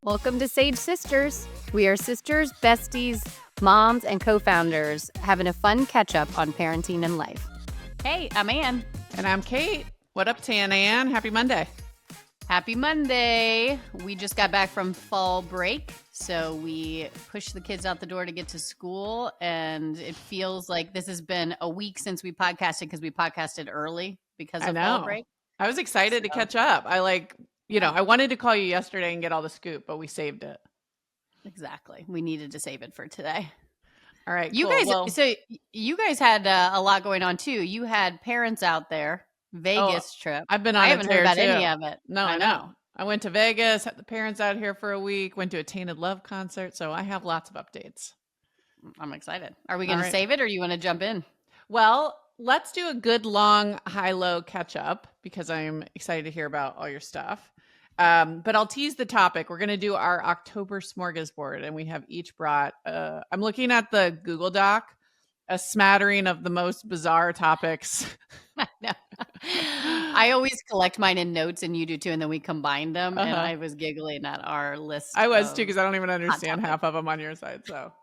Welcome to Sage Sisters. We are sisters, besties, moms, and co-founders having a fun catch-up on parenting and life. Hey, I'm Ann. And I'm Kate. What up, Tan Ann? Happy Monday. Happy Monday. We just got back from fall break, so we pushed the kids out the door to get to school, and it feels like this has been a week since we podcasted because we podcasted early because of fall break. I was excited to catch up. I wanted to call you yesterday and get all the scoop, but we saved it. Exactly. We needed to save it for today. All right, you cool. guys. So you guys had a lot going on too. You had parents out there, Vegas trip. I've been on. I haven't heard about any of it. No, I know. I went to Vegas. Had the parents out here for a week. Went to a Tainted Love concert. So I have lots of updates. I'm excited. Are we going to save it, or you want to jump in? Well, let's do a good long high-low catch-up because I'm excited to hear about all your stuff. But I'll tease the topic. We're going to do our October Smorgasbord, and we have each brought, I'm looking at the Google Doc, a smattering of the most bizarre topics. I always collect mine in notes, and you do too, and then we combine them, and I was giggling at our list. I was too, because I don't even understand half of them on your side, so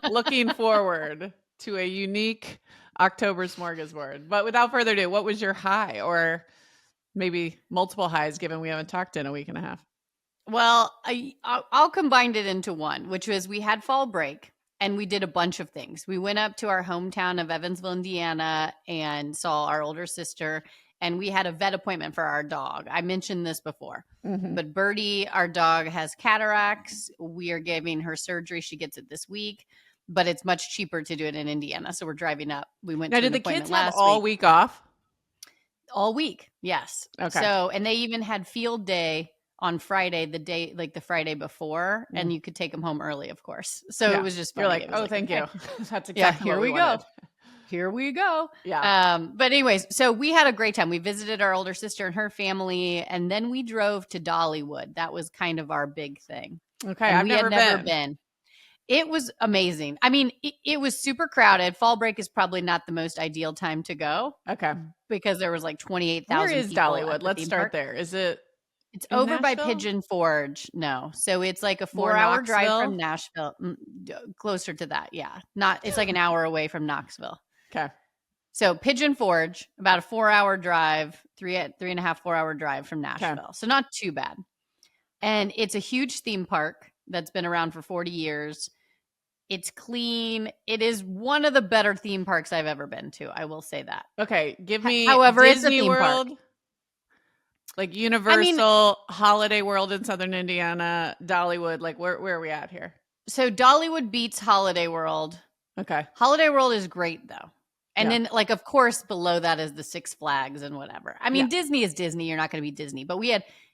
looking forward to a unique October Smorgasbord. But without further ado, what was your high, or maybe multiple highs, given we haven't talked in a week and a half? Well, I'll combine it into one, which was we had fall break and we did a bunch of things. We went up to our hometown of Evansville, Indiana, and saw our older sister, and we had a vet appointment for our dog. I mentioned this before, but Birdie, our dog, has cataracts. We are giving her surgery. She gets it this week, but it's much cheaper to do it in Indiana. So we're driving up. We went to an appointment last week. Did the kids have all week off? All week, yes. Okay. So, and they even had field day on Friday, the Friday before, and you could take them home early, of course. So it was just funny. You're like, oh, thank you. That's exactly here what we go. Here we go. Yeah. But anyways, so we had a great time. We visited our older sister and her family, and then we drove to Dollywood. That was kind of our big thing. Okay, and I've never been. It was amazing. I mean, it was super crowded. Fall break is probably not the most ideal time to go. Okay. Because there was like 28,000 Where is people Dollywood? Let's start there. Is it? It's over by Pigeon Forge. No. So it's like a 4-hour drive from Nashville. Closer to that. Yeah. It's like an hour away from Knoxville. Okay. So Pigeon Forge, about a 4-hour drive, 3.5-4 hour drive from Nashville. Okay. So not too bad. And it's a huge theme park that's been around for 40 years. It's clean. It is one of the better theme parks I've ever been to. I will say that. Okay. Give me However, Disney it's a theme World, park. Like Universal, Holiday World in Southern Indiana, Dollywood. Like where are we at here? So Dollywood beats Holiday World. Okay. Holiday World is great though. And then like, of course, below that is the Six Flags and whatever. I mean, Disney is Disney. You're not going to be Disney, but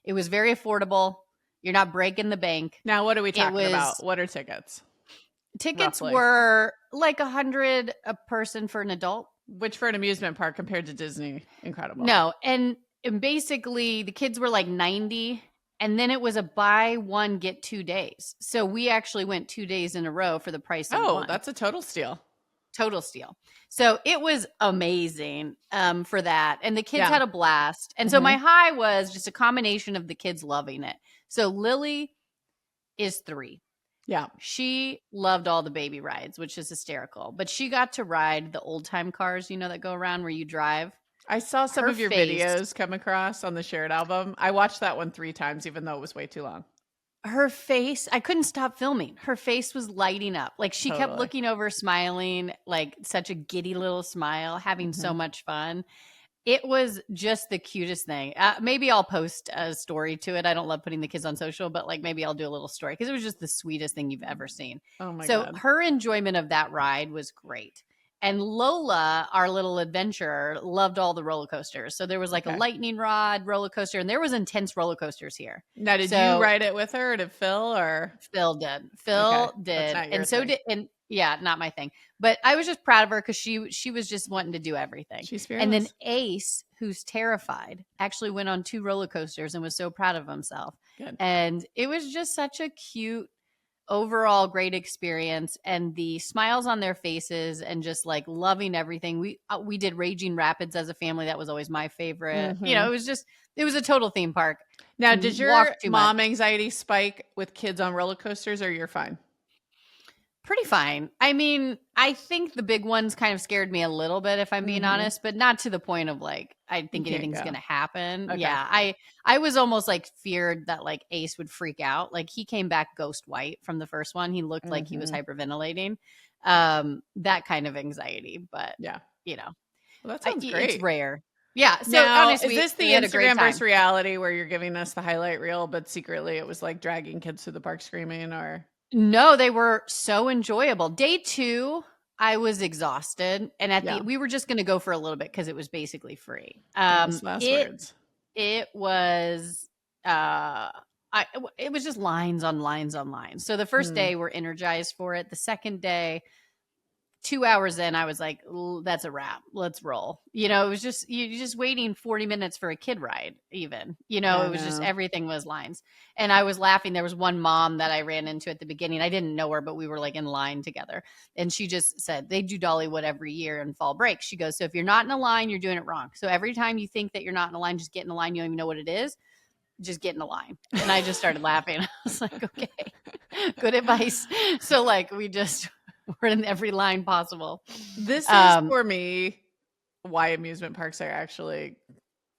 it was very affordable. You're not breaking the bank. Now, what are we talking about? What are tickets? Tickets were like $100 a person for an adult. Which for an amusement park compared to Disney, incredible. No. And basically the kids were like $90. And then it was a buy one, get 2 days. So we actually went 2 days in a row for the price of one. Oh, that's a total steal. Total steal. So it was amazing for that. And the kids had a blast. And so my high was just a combination of the kids loving it. So Lily is 3. Yeah. She loved all the baby rides, which is hysterical. But she got to ride the old time cars, that go around where you drive. I saw some of your videos come across on the shared album. I watched that one 3 times, even though it was way too long. Her face, I couldn't stop filming. Her face was lighting up. Like she kept looking over, smiling, like such a giddy little smile, having so much fun. It was just the cutest thing. Maybe I'll post a story to it. I don't love putting the kids on social, but like maybe I'll do a little story because it was just the sweetest thing you've ever seen. Oh my God. So her enjoyment of that ride was great. And Lola, our little adventurer, loved all the roller coasters. So there was like a lightning rod roller coaster, and there was intense roller coasters here. Now, did you ride it with her? Or did Phil or Phil did? Phil did, and so did. And yeah, not my thing. But I was just proud of her because she was just wanting to do everything. She's fearless. And then Ace, who's terrified, actually went on 2 roller coasters and was so proud of himself. Good. And it was just such a cute overall great experience, and the smiles on their faces and just like loving everything. We did Raging Rapids as a family. That was always my favorite. Mm-hmm. It was a total theme park. Now, does your Walked too much. mom anxiety spike with kids on roller coasters, or you're fine? Pretty fine. I mean, I think the big ones kind of scared me a little bit, if I'm being Mm-hmm. honest, but not to the point of like I You think can't anything's go. gonna happen. Okay. Yeah, I was almost like feared that like Ace would freak out. Like he came back ghost white from the first one. He looked like he was Mm-hmm. hyperventilating. That kind of anxiety, but Yeah. you know, Well, that sounds it's great. rare. Yeah. So Now, is honestly, this the we had a great Instagram versus time. reality where you're giving us the highlight reel, but secretly it was like dragging kids through the park screaming, or? No, they were so enjoyable. Day 2, I was exhausted, and Yeah. we were just gonna go for a little bit because it was basically free. Famous last It words. it was, it was just lines on lines on lines. So the first Hmm. day, we're energized for it. The second day, 2 hours in, I was like, that's a wrap. Let's roll." It was just you're just waiting 40 minutes for a kid ride even. I It was just know. everything was lines. And I was laughing. There was one mom that I ran into at the beginning. I didn't know her, but we were like in line together. And she just said, they do Dollywood every year in fall break. She goes, "So if you're not in a line, you're doing it wrong. So every time you think that you're not in a line, just get in a line. You don't even know what it is. Just get in the line." And I just started laughing. I was like, okay, good advice. So like we're in every line possible. This is Um, for me why amusement parks are actually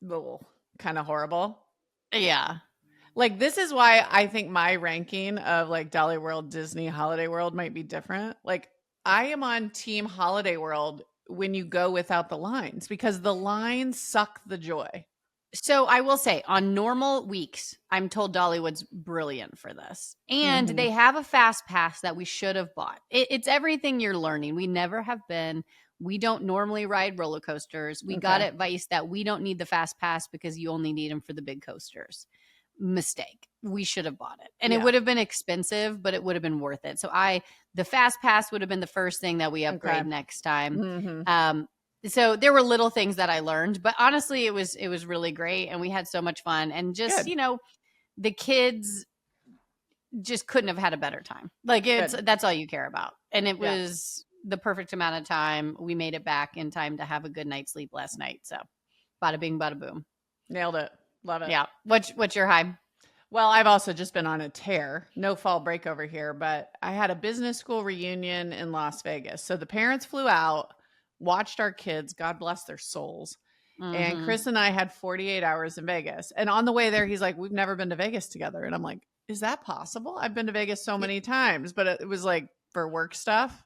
little kind of horrible. yeah. Like, this is why I think my ranking of like Dolly World, Disney, Holiday World might be different. Like, I am on Team Holiday World when you go without the lines, because the lines suck the joy. So I will say on normal weeks, I'm told Dollywood's brilliant for this. And Mm-hmm. they have a fast pass that we should have bought. It's everything you're learning. We never have been. We don't normally ride roller coasters. We got Okay. advice that we don't need the fast pass because you only need them for the big coasters. Mistake. We should have bought it. And it Yeah. would have been expensive, but it would have been worth it. So the fast pass would have been the first thing that we Okay. upgrade next time. Mm-hmm. So there were little things that I learned, but honestly, it was really great, and we had so much fun, and just Good. the kids just couldn't have had a better time. Like Good. that's all you care about, and it Yeah. was the perfect amount of time. We made it back in time to have a good night's sleep last night. So, bada bing, bada boom. Nailed it. Love it. Yeah. What's your high? Well, I've also just been on a tear. No fall break over here, but I had a business school reunion in Las Vegas. So the parents flew out, watched our kids, God bless their souls. And Mm-hmm. Chris and I had 48 hours in Vegas. And on the way there, he's like, "We've never been to Vegas together." And I'm like, "Is that possible? I've been to Vegas so many times," but it was like for work stuff.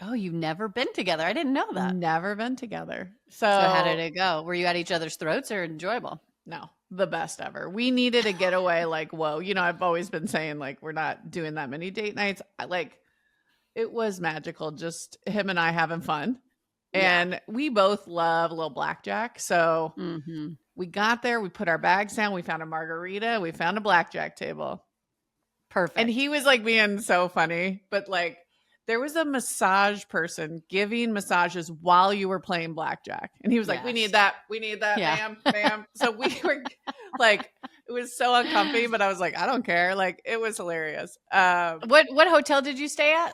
Oh, you've never been together? I didn't know that. Never been together. So how did So, it go? Were you at each other's throats or enjoyable? no, the best ever. We needed a getaway. Like, whoa, I've always been saying, like, we're not doing that many date nights. It was magical, just him and I having fun. Yeah. And we both love a little blackjack. So Mm-hmm. we got there, we put our bags down, we found a margarita, we found a blackjack table. Perfect. And he was like being so funny, but like there was a massage person giving massages while you were playing blackjack. And he was like, "We need Yes. that, Yeah. ma'am, ma'am." So we were like, it was so uncomfy, but I was like, I don't care. Like, it was hilarious. What hotel did you stay at?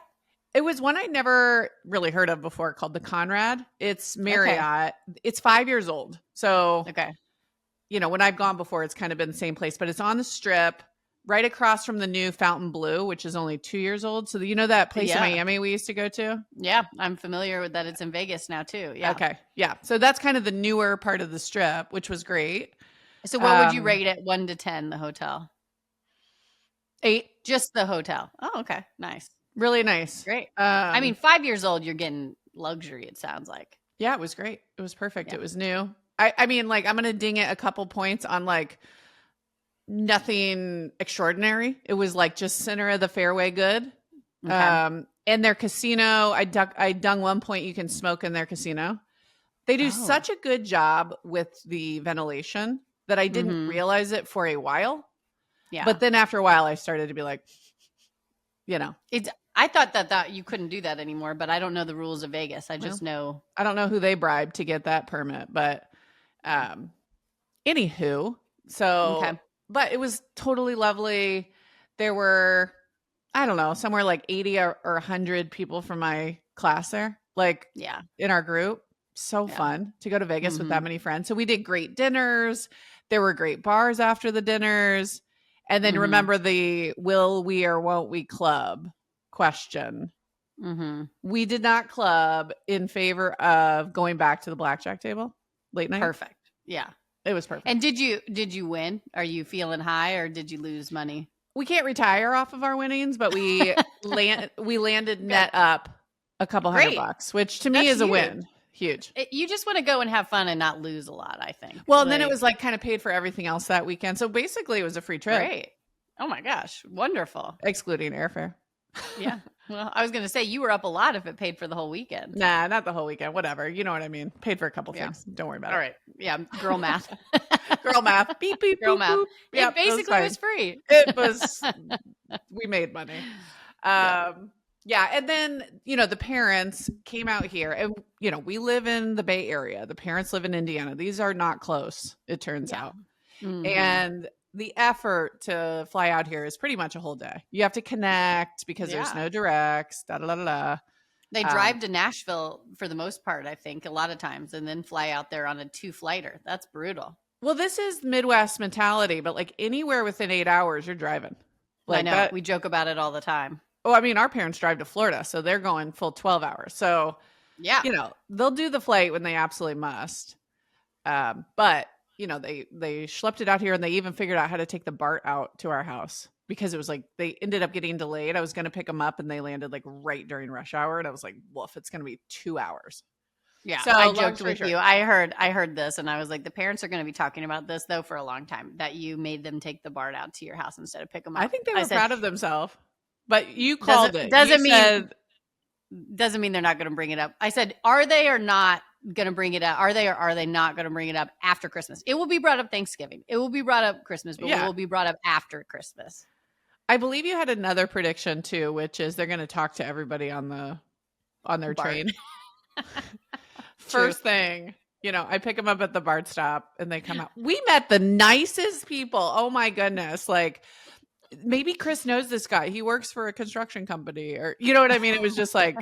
It was one I'd never really heard of before, called the Conrad. It's Marriott. It's 5 years old. So, Okay. when I've gone before, it's kind of been the same place, but it's on the Strip, right across from the new Fountain Blue, which is only 2 years old. So, that place in Yeah. Miami we used to go to? Yeah, I'm familiar with that. It's in Vegas now too. Yeah. Okay. Yeah. So that's kind of the newer part of the Strip, which was great. So what would you rate it 1 to 10, the hotel? 8. Just the hotel. Oh, okay. Nice. Really nice. Great. I mean, 5 years old, you're getting luxury, it sounds like. Yeah, it was great. It was perfect. Yeah. It was new. I mean, like, I'm going to ding it a couple points on like nothing extraordinary. It was like just center of the fairway good. Okay. And their casino, I dung 1 point you can smoke in their casino. They do Oh. such a good job with the ventilation that I didn't Mhm. realize it for a while. Yeah. But then after a while, I started to be like, I thought that you couldn't do that anymore, but I don't know the rules of Vegas. I just know. I don't know who they bribed to get that permit, but anywho, so, Okay. but it was totally lovely. There were I don't know, somewhere like 80 or 100 people from my class there, like Yeah. in our group. So Yeah. fun to go to Vegas with that Mhm. many friends. So we did great dinners. There were great bars after the dinners. And then Mhm. remember the will we or won't we club question. Mhm. We did not club in favor of going back to the blackjack table late night. Perfect. Yeah. It was perfect. And did you win? Are you feeling high or did you lose money? We can't retire off of our winnings, but we landed Good. net up a couple Great. $100, which to me That's is a huge. win. Huge. You just want to go and have fun and not lose a lot, I think. Well, and then it was like kind of paid for everything else that weekend. So basically it was a free trip, great. Oh my gosh. Wonderful. excluding airfare. Yeah. Well, I was going to say you were up a lot if it paid for the whole weekend. Nah, not the whole weekend. Whatever. You know what I mean? Paid for a couple Yeah. things. Don't worry about All it. right. Yeah. Girl math. Girl math. Beep, beep, Girl boop, math. boop. Yep, It basically was free. It was, we made money. Yeah. Yeah. And then, the parents came out here and, we live in the Bay Area. The parents live in Indiana. These are not close, it turns Yeah. out. Mhm. And the effort to fly out here is pretty much a whole day. You have to connect because there's Yeah. no directs, da da da da. They drive to Nashville for the most part, I think, a lot of times, and then fly out there on a 2-flighter. That's brutal. Well, this is Midwest mentality, but like anywhere within 8 hours, you're driving. I Like know. that. We joke about it all the time. Oh, I mean, our parents drive to Florida, so they're going full 12 hours. So, Yeah. they'll do the flight when they absolutely must. But they schlepped it out here, and they even figured out how to take the BART out to our house because it was like they ended up getting delayed. I was going to pick them up, and they landed like right during rush hour, and I was like, "Woof, it's going to be 2 hours." Yeah. So, I long joked story with short. you. I heard this, and I was like, the parents are going to be talking about this though for a long time. That you made them take the BART out to your house instead of pick them up. I think they were said, proud of themselves, but you called it. Doesn't You mean said, doesn't mean they're not going to bring it up. I said, are they or not going to bring it up? Are they or are they not going to bring it up after Christmas? It will be brought up Thanksgiving. It will be brought up Christmas, but it will be brought up after Christmas. I believe you had another prediction too, which is they're going to talk to everybody on their BART. train. First thing, I pick them up at the BART stop and they come out. We met the nicest people. Oh my goodness. Like maybe Chris knows this guy. He works for a construction company or you know what I mean? It was just like,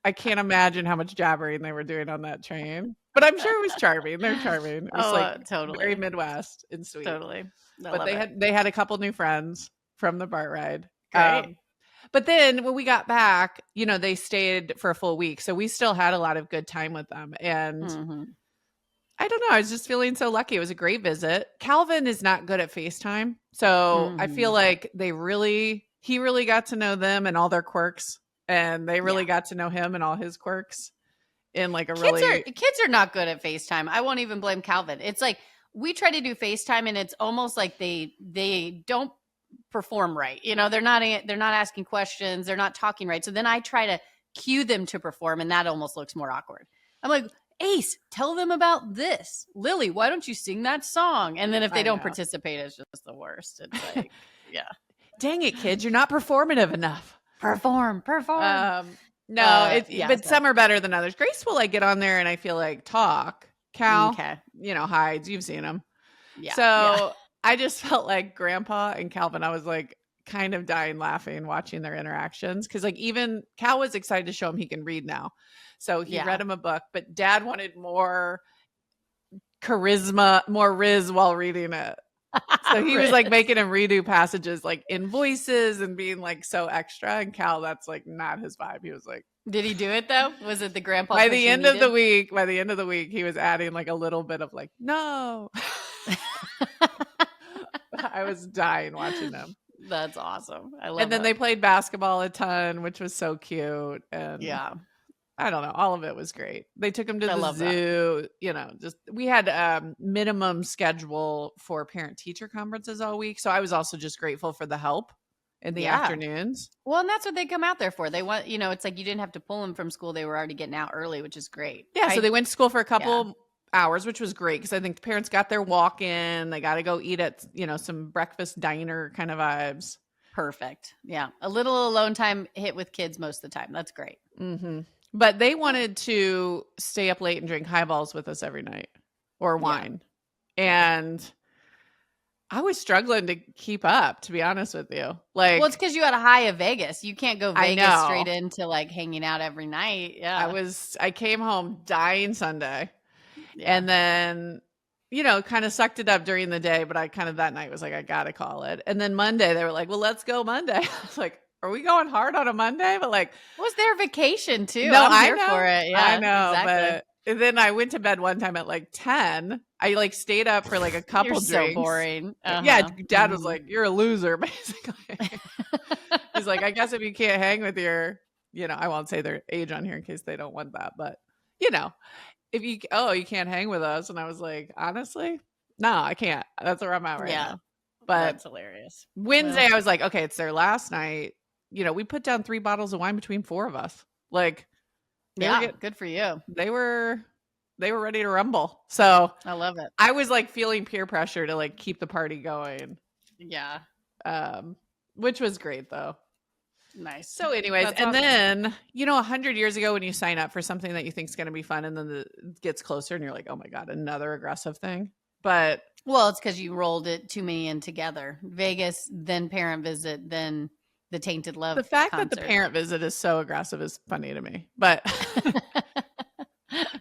I can't imagine how much jabbering they were doing on that train, but I'm sure it was charming. They're charming. It was like totally. very Midwest and sweet. Totally. But they had a couple new friends from the BART ride. Great. But then when we got back, they stayed for a full week. So we still had a lot of good time with them. And I don't know. I was just feeling so lucky. It was a great visit. Calvin is not good at FaceTime. So I feel like he really got to know them and all their quirks. And they really got to know him and all his quirks in like a kids are not good at FaceTime. I won't even blame Calvin. It's like we try to do FaceTime and it's almost like they don't perform right. They're not asking questions. They're not talking right. So then I try to cue them to perform and that almost looks more awkward. I'm like, Ace, tell them about this. Lily, why don't you sing that song? And then if they don't participate, it's just the worst. It's like, yeah. Dang it, kids. You're not performative enough. Perform. But some are better than others. Grace will like get on there and I feel like talk. Cal, hides. You've seen him. Yeah. So I just felt like Grandpa and Calvin, I was like kind of dying laughing watching their interactions. Cause like even Cal was excited to show him he can read now. So he read him a book, but Dad wanted more charisma, more Riz while reading it. So he was like making him redo passages like in voices and being like so extra. And Cal, that's like not his vibe. He was like, did he do it though? Was it the grandpa? By the end of the week, he was adding like a little bit of like, no. I was dying watching them. That's awesome. I love it. And then they played basketball a ton, which was so cute. And I don't know. All of it was great. They took him to the zoo, we had minimum schedule for parent teacher conferences all week. So I was also just grateful for the help in the afternoons. Well, and that's what they come out there for. They want, it's like you didn't have to pull them from school. They were already getting out early, which is great. Yeah. So they went to school for a couple hours, which was great because I think the parents got their walk in. They got to go eat at, some breakfast diner kind of vibes. Perfect. Yeah. A little alone time hit with kids most of the time. That's great. Mm-hmm. But they wanted to stay up late and drink highballs with us every night or wine. And I was struggling to keep up, to be honest with you. Well, it's Like, because you had a high of Vegas. You can't go I Vegas straight know. into like hanging out every night. Yeah. I came home dying Sunday Yeah. and then, kind of sucked it up during the day, but I kind of that night was like, I got to call it. And then Monday they were like, well, let's go Monday. I was like, are we going hard on a Monday? But like, Was their vacation too? no, I'm here for it. I Yeah, know. exactly. But and then I went to bed one time at like 10. I like stayed up for like a You're couple so drinks. boring. Yeah. Uh-huh. Dad was like, you're a loser, basically. He's like, I guess if you can't hang with your, I won't say their age on here in case they don't want that, but if you can't hang with us. And I was like, honestly, no, I can't. That's where I'm at right Yeah, now. But that's hilarious. Wednesday, Well, I was like, okay, it's their last night. We put down 3 bottles of wine between 4 of us. Like yeah, good for you. they were ready to rumble. So I love it. I was like feeling peer pressure to like keep the party going. Yeah, Which was great though. nice. So anyways, That's and awesome. then, 100 years ago when you sign up for something that you think is going to be fun and then it gets closer and you're like, oh my God, another aggressive thing. But Well, it's because you rolled it too many in together. Vegas, then parent visit, then the Tainted Love the fact concert. that the parent visit is so aggressive is funny to me. But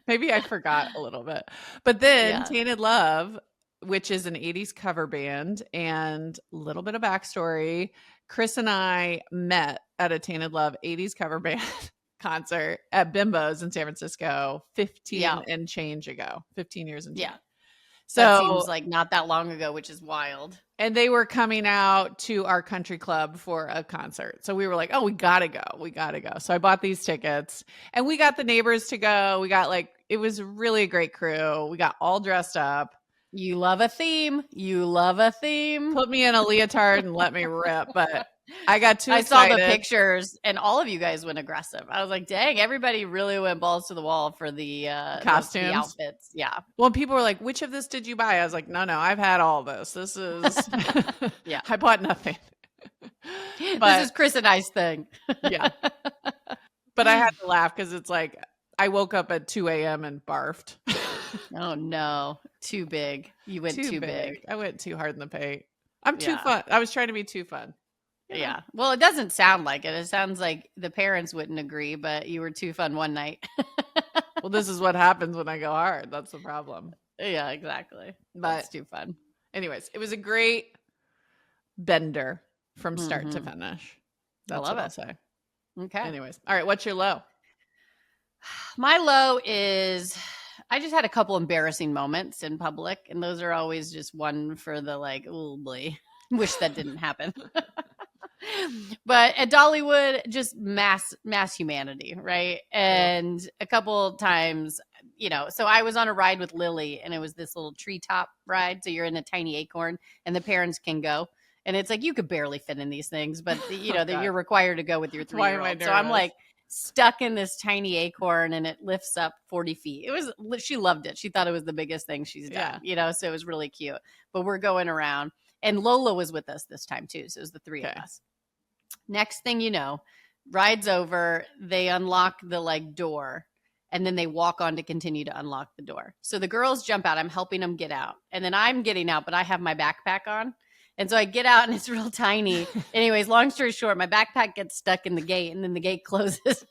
maybe I forgot a little bit. But then Yeah. Tainted Love, which is an 80s cover band, and a little bit of backstory. Chris and I met at a Tainted Love 80s cover band concert at Bimbo's in San Francisco 15 and change ago, 15 years and change. Yeah. So that seems like not that long ago, which is wild. And they were coming out to our country club for a concert. So we were like, oh, we got to go. We got to go. So I bought these tickets and we got the neighbors to go. We got it was really a great crew. We got all dressed up. You love a theme. You love a theme. Put me in a leotard and let me rip. But I got too excited. I saw the pictures and all of you guys went aggressive. I was like, dang, everybody really went balls to the wall for the costumes, the outfits. Yeah. Well, people were like, which of this did you buy? I was like, no, I've had all this. This is, yeah, I bought nothing. This is Chris and I's thing. Yeah. But I had to laugh because it's like, I woke up at 2 a.m. and barfed. Oh no, too big. You went too big. I went too hard in the paint. I'm too fun. I was trying to be too fun. Yeah. Well, it doesn't sound like it. It sounds like the parents wouldn't agree, but you were too fun one night. Well, this is what happens when I go hard. That's the problem. Yeah, exactly. But it's too fun. Anyways, it was a great bender from start to finish. That's I love what it. I'll say. Okay. Anyways. All right. What's your low? My low is I just had a couple embarrassing moments in public, and those are always just one for the like, oh boy, wish that didn't happen. But at Dollywood, just mass humanity, right? And a couple times, so I was on a ride with Lily, and it was this little treetop ride. So you're in a tiny acorn, and the parents can go. And it's like you could barely fit in these things, but that you're required to go with your 3-year-old. So I'm like stuck in this tiny acorn, and it lifts up 40 feet. She loved it. She thought it was the biggest thing she's done, so it was really cute. But we're going around, and Lola was with us this time too. So it was the 3 of us. Next thing you know, ride's over. They unlock the door, and then they walk on to continue to unlock the door. So the girls jump out. I'm helping them get out, and then I'm getting out, but I have my backpack on. And so I get out and it's real tiny. Anyways, long story short, my backpack gets stuck in the gate and then the gate closes.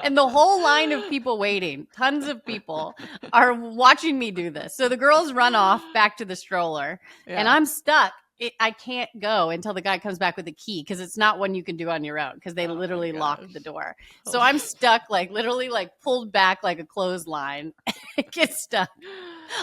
And the whole line of people waiting, tons of people are watching me do this. So the girls run off back to the stroller and I'm stuck. I can't go until the guy comes back with a key because it's not one you can do on your own because they literally lock the door. So I'm stuck, literally pulled back like a clothesline. It gets stuck.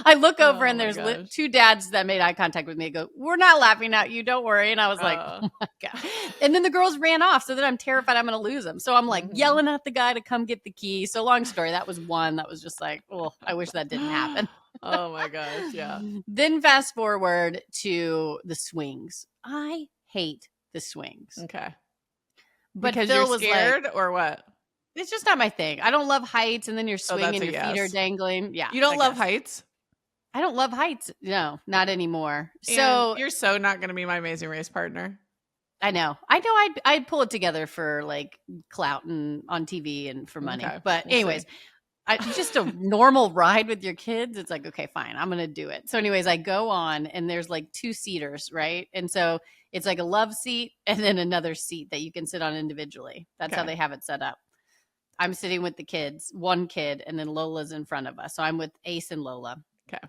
I look over and there's 2 dads that made eye contact with me and go, we're not laughing at you. Don't worry. And I was like, oh my God. And then the girls ran off. So then I'm terrified I'm going to lose them. So I'm yelling at the guy to come get the key. So long story. That was one that was just like, oh, I wish that didn't happen. Oh my gosh. Yeah. Then fast forward to the swings. I hate the swings. Okay. But because Phil you're scared or what? It's just not my thing. I don't love heights, and then you're swinging, your feet are dangling. Yeah. You don't love heights? I don't love heights. No, not anymore. And so you're so not going to be my Amazing Race partner. I know. I'd pull it together for clout and on TV and for money. Okay. But anyways, just a normal ride with your kids. It's like, okay, fine, I'm going to do it. So anyways, I go on and there's like 2 seaters, right? And so it's like a love seat and then another seat that you can sit on individually. That's how Okay. they have it set up. I'm sitting with the kids, one kid, and then Lola's in front of us. So I'm with Ace and Lola. Okay.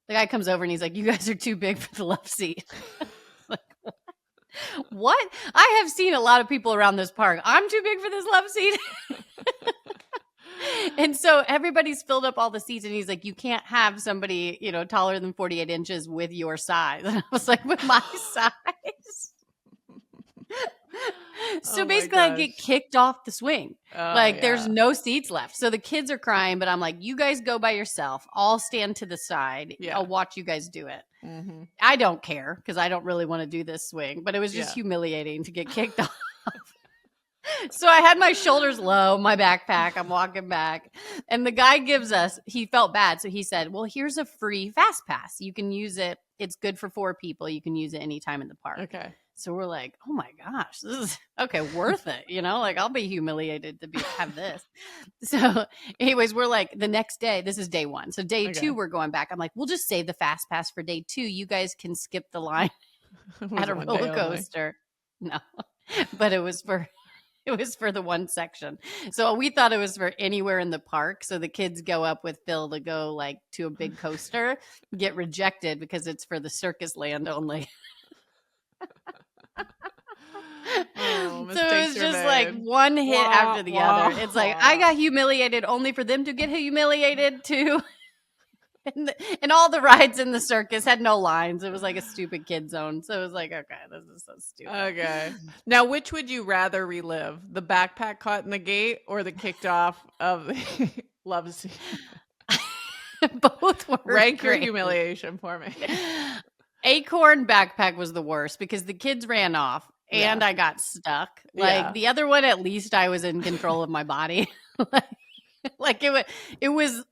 The guy comes over and he's like, you guys are too big for the love seat. Like, what? I have seen a lot of people around this park. I'm too big for this love seat. And so everybody's filled up all the seats and he's like, you can't have somebody, taller than 48 inches with your size. And I was like, with my size? So basically I get kicked off the swing. There's no seats left. So the kids are crying, but I'm like, you guys go by yourself. I'll stand to the side. Yeah. I'll watch you guys do it. Mm-hmm. I don't care because I don't really want to do this swing, but it was just humiliating to get kicked off. So I had my shoulders low, my backpack, I'm walking back, and the guy he felt bad. So he said, well, here's a free fast pass. You can use it. It's good for 4 people. You can use it anytime in the park. Okay. So we're like, oh my gosh, this is okay, worth it. Like I'll be humiliated to have this. So anyways, we're like the next day, this is day 1. So day 2, we're going back. I'm like, we'll just save the fast pass for day 2. You guys can skip the line at a roller coaster. No, but it was for the one section. So we thought it was for anywhere in the park. So the kids go up with Phil to go like to a big coaster, get rejected because it's for the circus land only. So it was just like one hit after the other. It's like I got humiliated only for them to get humiliated too. And all the rides in the circus had no lines. It was like a stupid kid zone. So it was like, okay, this is so stupid. Okay. Now, which would you rather relive? The backpack caught in the gate or the kicked off of the love scene? Both were Rank great. your humiliation for me. Acorn backpack was the worst because the kids ran off and I got stuck. The other one, at least I was in control of my body. It was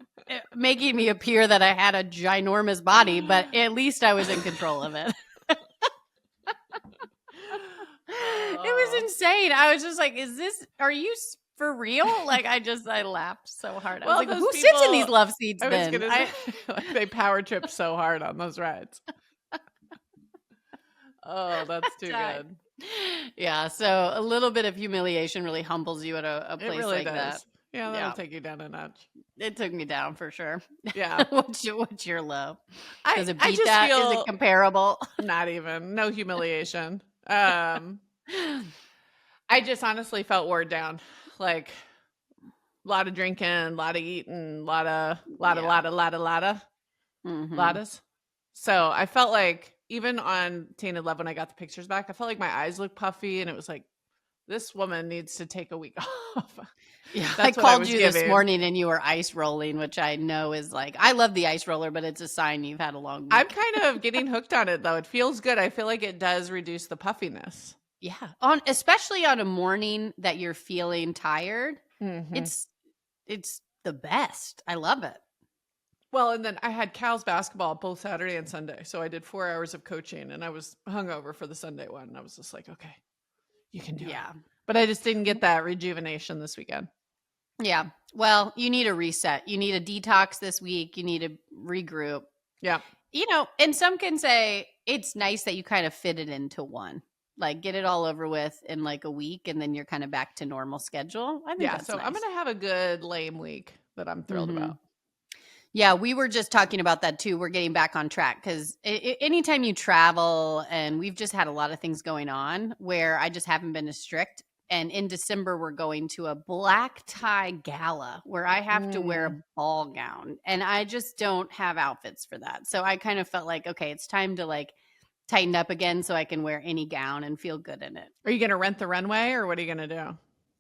making me appear that I had a ginormous body, but at least I was in control of it. It was insane. I was just like, are you for real? I laughed so hard. I was like, who sits in these love seats then? They power trip so hard on those rides. Oh, that's too good. Yeah, so a little bit of humiliation really humbles you at a place really like does. that. Yeah, that'll take you down a notch. It took me down for sure. Yeah. What's your low? Does it I beat just that? feel Is it comparable? Not even. No humiliation. I just honestly felt wore down. Like a lot of drinking, a lot of eating, lotta. Lotta's. So I felt like even on Tainted Love when I got the pictures back, I felt like my eyes looked puffy and it was like, this woman needs to take a week off. Yeah, I called you this morning and you were ice rolling, which I know is I love the ice roller, but it's a sign you've had a long week. I'm kind of getting hooked on it though. It feels good. I feel like it does reduce the puffiness. Yeah. Especially on a morning that you're feeling tired. Mm-hmm. It's the best. I love it. Well, and then I had Cal's basketball both Saturday and Sunday. So I did 4 hours of coaching and I was hungover for the Sunday one. And I was just like, okay, you can do it. Yeah. But I just didn't get that rejuvenation this weekend. Yeah. Well, you need a reset. You need a detox this week. You need to regroup. Yeah. And some can say it's nice that you kind of fit it into one. Like get it all over with in like a week and then you're kind of back to normal schedule. I think that's nice. I'm going to have a good lame week that I'm thrilled about. Yeah, we were just talking about that too. We're getting back on track because anytime you travel, and we've just had a lot of things going on where I just haven't been as strict. And in December, we're going to a black tie gala where I have to wear a ball gown. And I just don't have outfits for that. So I kind of felt like, okay, it's time to tighten up again so I can wear any gown and feel good in it. Are you going to rent the runway or what are you going to do?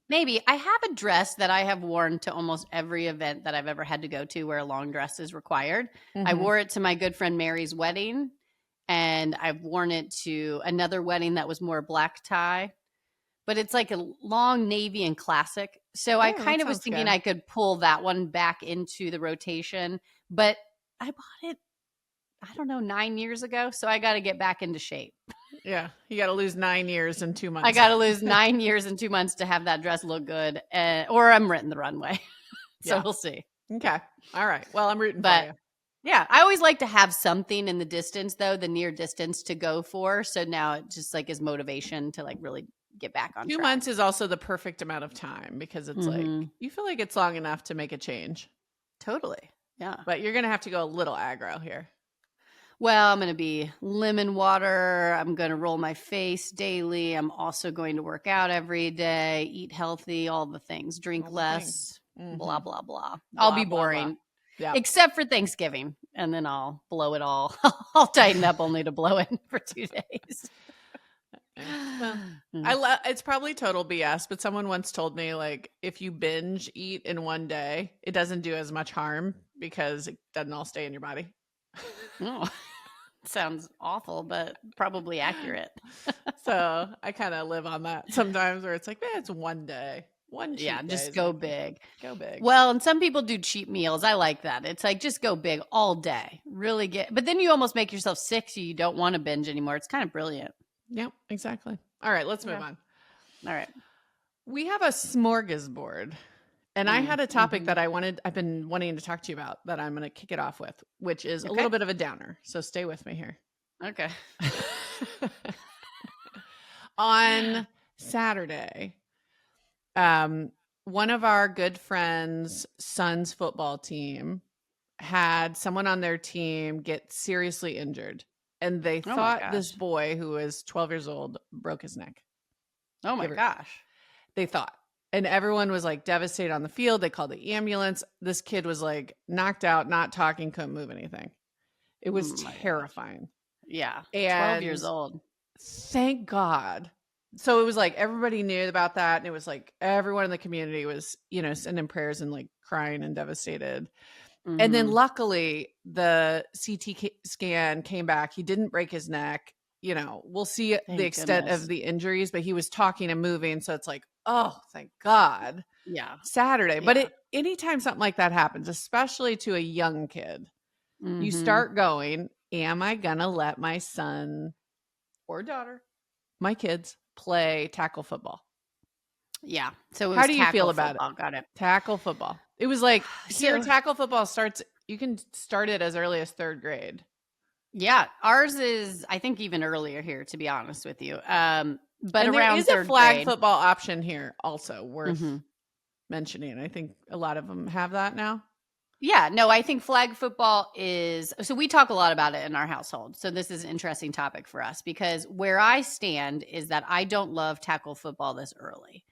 Maybe. I have a dress that I have worn to almost every event that I've ever had to go to where a long dress is required. I wore it to my good friend Mary's wedding, and I've worn it to another wedding that was more black tie. But it's like a long navy and classic. So I kind of was thinking good. I could pull that one back into the rotation. But I bought it, I don't know, 9 years ago. So I got to get back into shape. Yeah. You got to lose 9 years in 2 months. I got to lose 9 years in 2 months to have that dress look good. Or I'm renting the runway. So we'll see. Okay. All right. Well, I'm rooting for But you. yeah, I always like to have something in the distance though, the near distance to go for. So now it just like is motivation to like really get back on 2 track. months is also the perfect amount of time because it's like you feel like it's long enough to make a change, Totally. Yeah. but you're going to have to go a little aggro here. Well, I'm going to be lemon water. I'm going to roll my face daily. I'm also going to work out every day, eat healthy, all the things, drink All the less, things. blah, blah, blah. I'll Blah, be blah, blah. boring, Yeah. except for Thanksgiving. And then I'll blow it all. I'll tighten up only to blow it for 2 days. Well, it's probably total BS, but someone once told me like if you binge eat in one day, it doesn't do as much harm because it doesn't all stay in your body. Oh, sounds awful, but probably accurate. So I kind of live on that sometimes where it's like, man, it's one day. One cheat Yeah, day just is go nothing. big. Go big. Well, and some people do cheat meals. I like that. It's like just go big all day. Really get, but then you almost make yourself sick so you don't want to binge anymore. It's kind of brilliant. Yep, exactly. All right, let's move on. All right. We have a smorgasbord. And I had a topic that I've been wanting to talk to you about that I'm going to kick it off with, which is a little bit of a downer. So stay with me here. Okay. On Saturday, one of our good friends' son's football team had someone on their team get seriously injured. And they thought this boy, who was 12 years old, broke his neck. Oh my gosh. They thought. And everyone was like devastated on the field. They called the ambulance. This kid was like knocked out, not talking, couldn't move anything. It was terrifying. Yeah. And 12 years old. Thank God. So it was like everybody knew about that. And it was like everyone in the community was, sending prayers and like crying and devastated. And then luckily the CT scan came back. He didn't break his neck. We'll see the extent of the injuries, but he was talking and moving. So it's like, oh, thank God. Yeah. Saturday. Yeah. But anytime something like that happens, especially to a young kid, you start going, am I going to let my son or daughter, my kids, play tackle football? Yeah. So how do you feel about it? Got it. Tackle football. It was like here, tackle football starts, you can start it as early as 3rd grade. Yeah. Ours is, I think, even earlier here, to be honest with you. But and around there is 3rd a flag grade football option here also worth mentioning. I think a lot of them have that now. Yeah, no, I think flag football is, so we talk a lot about it in our household. So this is an interesting topic for us because where I stand is that I don't love tackle football this early.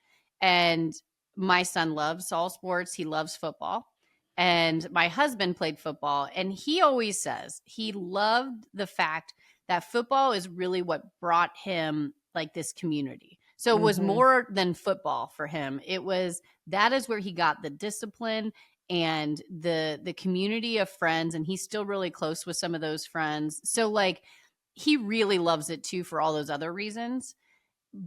And my son loves all sports. He loves football. And my husband played football. And he always says he loved the fact that football is really what brought him like this community. So it was more than football for him. That is where he got the discipline and the community of friends, and he's still really close with some of those friends. So like he really loves it too for all those other reasons.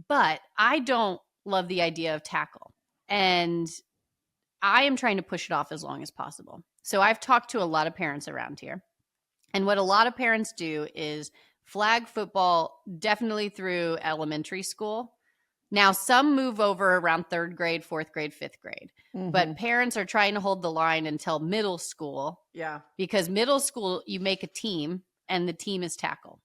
But I don't love the idea of tackle. And I am trying to push it off as long as possible. So I've talked to a lot of parents around here. And what a lot of parents do is flag football definitely through elementary school. Now, some move over around 3rd grade, 4th grade, 5th grade. But parents are trying to hold the line until middle school. Yeah. Because middle school, you make a team and the team is tackle.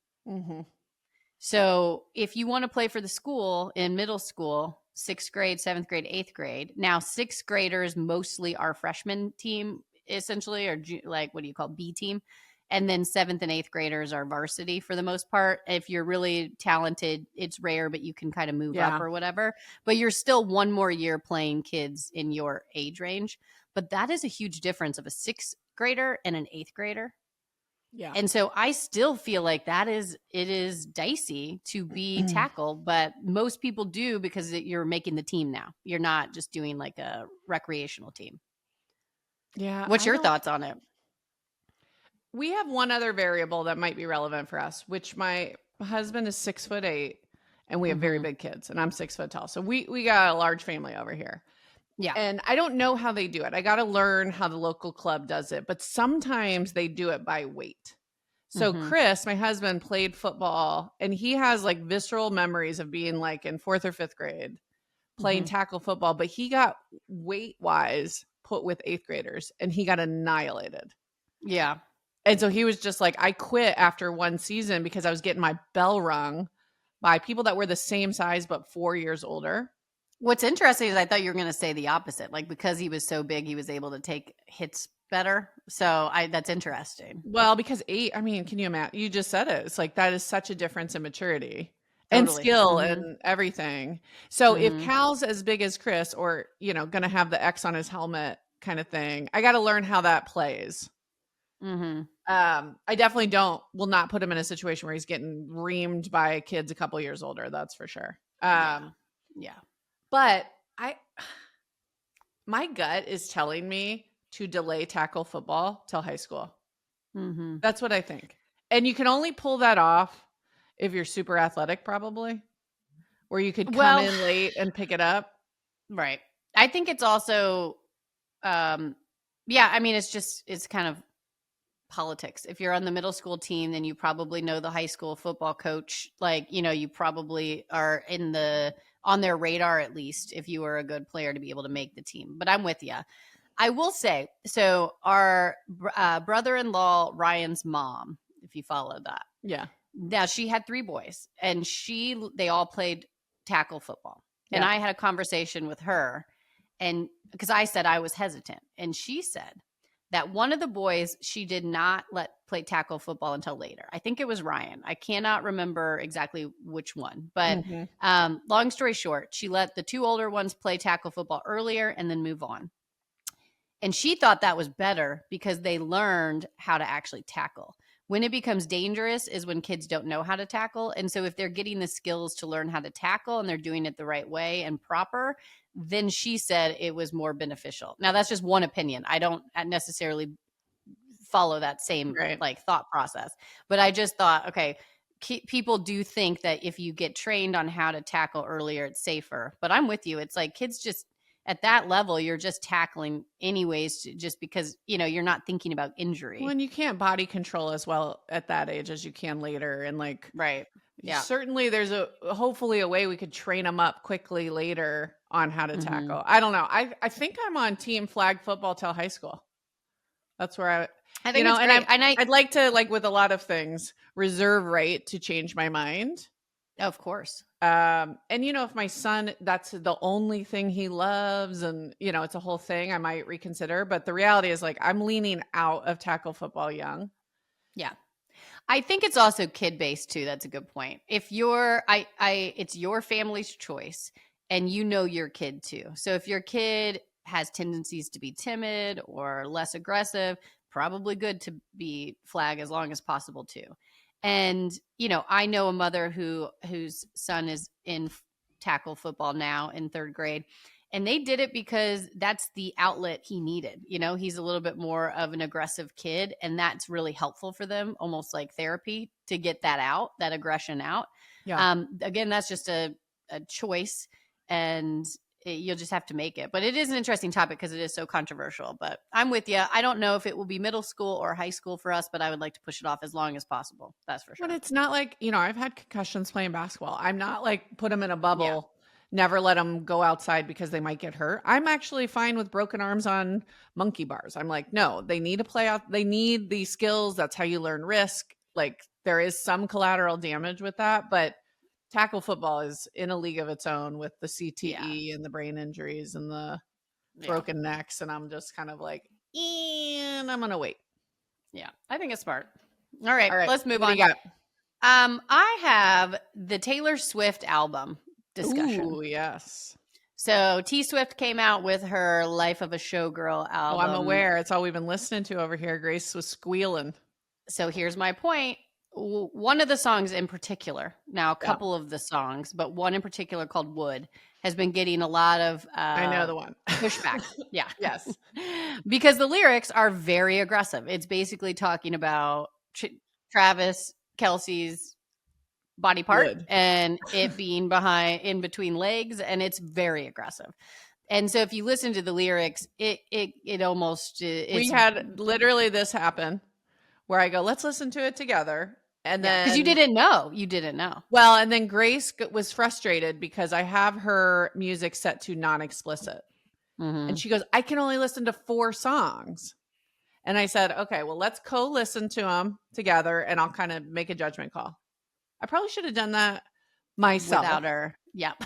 So if you want to play for the school in middle school, 6th grade, 7th grade, 8th grade, now 6th graders mostly are freshman team, essentially, or like, what do you call B team? And then 7th and 8th graders are varsity for the most part. If you're really talented, it's rare, but you can kind of move up or whatever. But you're still one more year playing kids in your age range. But that is a huge difference of a 6th grader and an 8th grader. Yeah. And so I still feel like it is dicey to be tackle, but most people do because you're making the team now. You're not just doing like a recreational team. Yeah. What's your thoughts on it? We have one other variable that might be relevant for us, which my husband is 6'8" and we have very big kids and I'm 6 foot tall. So we got a large family over here. Yeah. And I don't know how they do it. I got to learn how the local club does it, but sometimes they do it by weight. So Chris, my husband, played football and he has like visceral memories of being like in 4th or 5th grade playing tackle football, but he got weight wise put with 8th graders, and he got annihilated. Yeah. And so he was just like, I quit after one season because I was getting my bell rung by people that were the same size but 4 years older. What's interesting is I thought you were going to say the opposite. Like, because he was so big, he was able to take hits better. So that's interesting. Well, because 8, I mean, can you imagine? You just said it. It's like that is such a difference in maturity and Totally. skill Mm-hmm. and everything. So if Mm-hmm. Cal's as big as Chris, or, going to have the X on his helmet kind of thing, I got to learn how that plays. Mm-hmm. I definitely will not put him in a situation where he's getting reamed by kids a couple years older. That's for sure. Yeah. But my gut is telling me to delay tackle football till high school. Mm-hmm. That's what I think. And you can only pull that off if you're super athletic, probably, where you could come in late and pick it up. Right. I think it's also, yeah, I mean, it's kind of politics. If you're on the middle school team, then you probably know the high school football coach. Like, you probably are on their radar, at least, if you were a good player to be able to make the team. But I'm with you. I will say, so our brother-in-law, Ryan's mom, if you follow that. Yeah. Now, she had 3 boys, and they all played tackle football. And Yeah. I had a conversation with her, and because I said I was hesitant, and she said that one of the boys she did not let play tackle football until later. I think it was Ryan. I cannot remember exactly which one, but long story short, she let the 2 older ones play tackle football earlier and then move on. And she thought that was better because they learned how to actually tackle. When it becomes dangerous is when kids don't know how to tackle. And so if they're getting the skills to learn how to tackle and they're doing it the right way and proper, then she said it was more beneficial. Now, that's just one opinion. I don't necessarily follow that same thought process. But I just thought, okay, people do think that if you get trained on how to tackle earlier, it's safer. But I'm with you. It's like kids just at that level, you're just tackling anyways, just because, you're not thinking about injury. Well, and you can't body control as well at that age as you can later. And right. Yeah. Certainly there's hopefully a way we could train them up quickly later on how to tackle. I don't know. I think I'm on team flag football till high school. That's where I think it's great. I'd like to, with a lot of things, reserve right to change my mind. Of course. And if my son, that's the only thing he loves, and it's a whole thing, I might reconsider. But the reality is, I'm leaning out of tackle football young. Yeah. I think it's also kid based too. That's a good point. If it's your family's choice and your kid too. So if your kid has tendencies to be timid or less aggressive, probably good to be flag as long as possible too. And, I know a mother whose son is in tackle football now in 3rd grade, and they did it because that's the outlet he needed. He's a little bit more of an aggressive kid, and that's really helpful for them, almost like therapy, to get that aggression out. Yeah. Again, that's just a choice, and you'll just have to make it. But it is an interesting topic because it is so controversial. But I'm with you. I don't know if it will be middle school or high school for us, but I would like to push it off as long as possible. That's for sure. But it's not like, I've had concussions playing basketball. I'm not put them in a bubble, never let them go outside because they might get hurt. I'm actually fine with broken arms on monkey bars. I'm like, no, they need to play out. They need these skills. That's how you learn risk. There is some collateral damage with that, but tackle football is in a league of its own with the CTE and the brain injuries and the broken necks. And I'm just kind of and I'm going to wait. Yeah, I think it's smart. All right, let's move on. What do you got? I have the Taylor Swift album discussion. Ooh, yes. So T Swift came out with her Life of a Showgirl album. Oh, I'm aware. It's all we've been listening to over here. Grace was squealing. So here's my point. One of the songs in particular, now a couple of the songs, but one in particular called Wood has been getting a lot of I know the one. pushback. Yeah. Yes. Because the lyrics are very aggressive. It's basically talking about Travis Kelce's body part and it being in between legs, and it's very aggressive. And so if you listen to the lyrics, it almost we had literally this happen where I go, let's listen to it together. And then because you didn't know. Well, and then Grace was frustrated because I have her music set to non-explicit. And Mhm. she goes, I can only listen to 4 songs. And I said, okay, well, let's co-listen to them together and I'll kind of make a judgment call. I probably should have done that myself. Without her. Yep.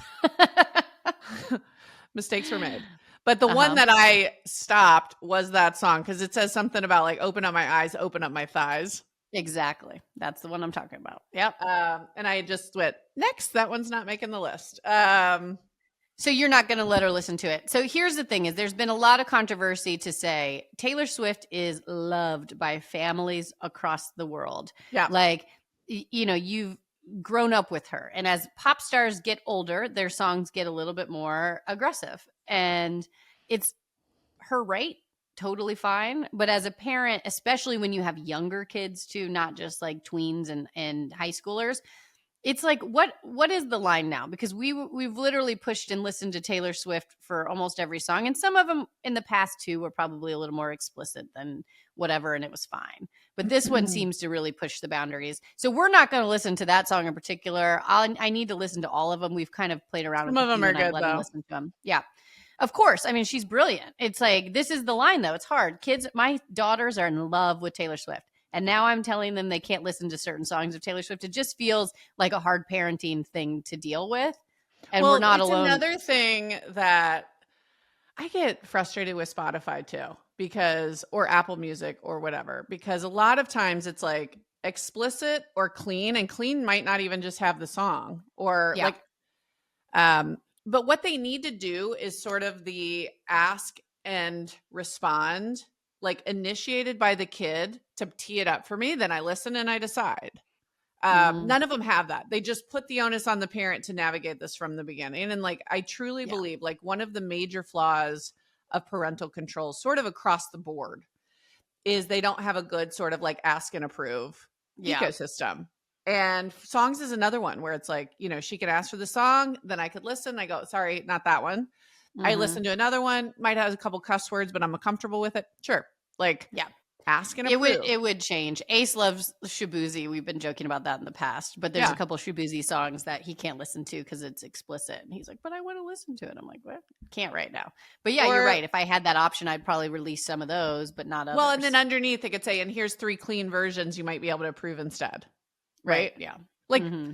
Mistakes were made. But the one Uh-huh. that I stopped was that song because it says something about like open up my eyes, open up my thighs. Exactly. That's the one I'm talking about. Yep. And I just went, next, that one's not making the list. So you're not going to let her listen to it. So here's the thing is there's been a lot of controversy to say Taylor Swift is loved by families across the world. Yeah. Like, you know, you've grown up with her. And as pop stars get older, their songs get a little bit more aggressive. And it's her right, totally fine. But as a parent, especially when you have younger kids too, not just like tweens and high schoolers, it's like what is the line now? Because we've literally pushed and listened to Taylor Swift for almost every song, and some of them in the past too were probably a little more explicit than whatever, and it was fine. But this one seems to really push the boundaries. So we're not going to listen to that song in particular. I need to listen to all of them. We've kind of played around Some with of a them few, are and I've good let them though. listen to them. Yeah. Of course. I mean, she's brilliant. It's like, this is the line though. It's hard. Kids, my daughters are in love with Taylor Swift. And now I'm telling them they can't listen to certain songs of Taylor Swift. It just feels like a hard parenting thing to deal with. And we're Well, not it's alone. another thing that I get frustrated with Spotify too, because, or Apple Music or whatever, because a lot of times it's like explicit or clean, and clean might not even just have the song or Yeah. like, but what they need to do is sort of the ask and respond, like initiated by the kid to tee it up for me. Then I listen and I decide. Mhm. None of them have that. They just put the onus on the parent to navigate this from the beginning. And like, I truly Yeah. believe like one of the major flaws of parental control, sort of across the board, is they don't have a good sort of like ask and approve Yeah. ecosystem. And songs is another one where it's like, you know, she could ask for the song, then I could listen. I go, sorry, not that one. I Mhm. listen to another one, might have a couple cuss words, but I'm comfortable with it. Sure. Like, Yeah. ask and approve. It would change. Ace loves Shabuzi. We've been joking about that in the past, but there's a Yeah. couple Shabuzi songs that he can't listen to because it's explicit. And he's like, "But I want to listen to it." I'm like, "Well, can't right now." But yeah, you're Or, right. If I had that option, I'd probably release some of those, but not well, and then others. underneath it could say, and here's 3 clean versions you might be able to approve instead. Right? Right. Yeah. Like, Hmm.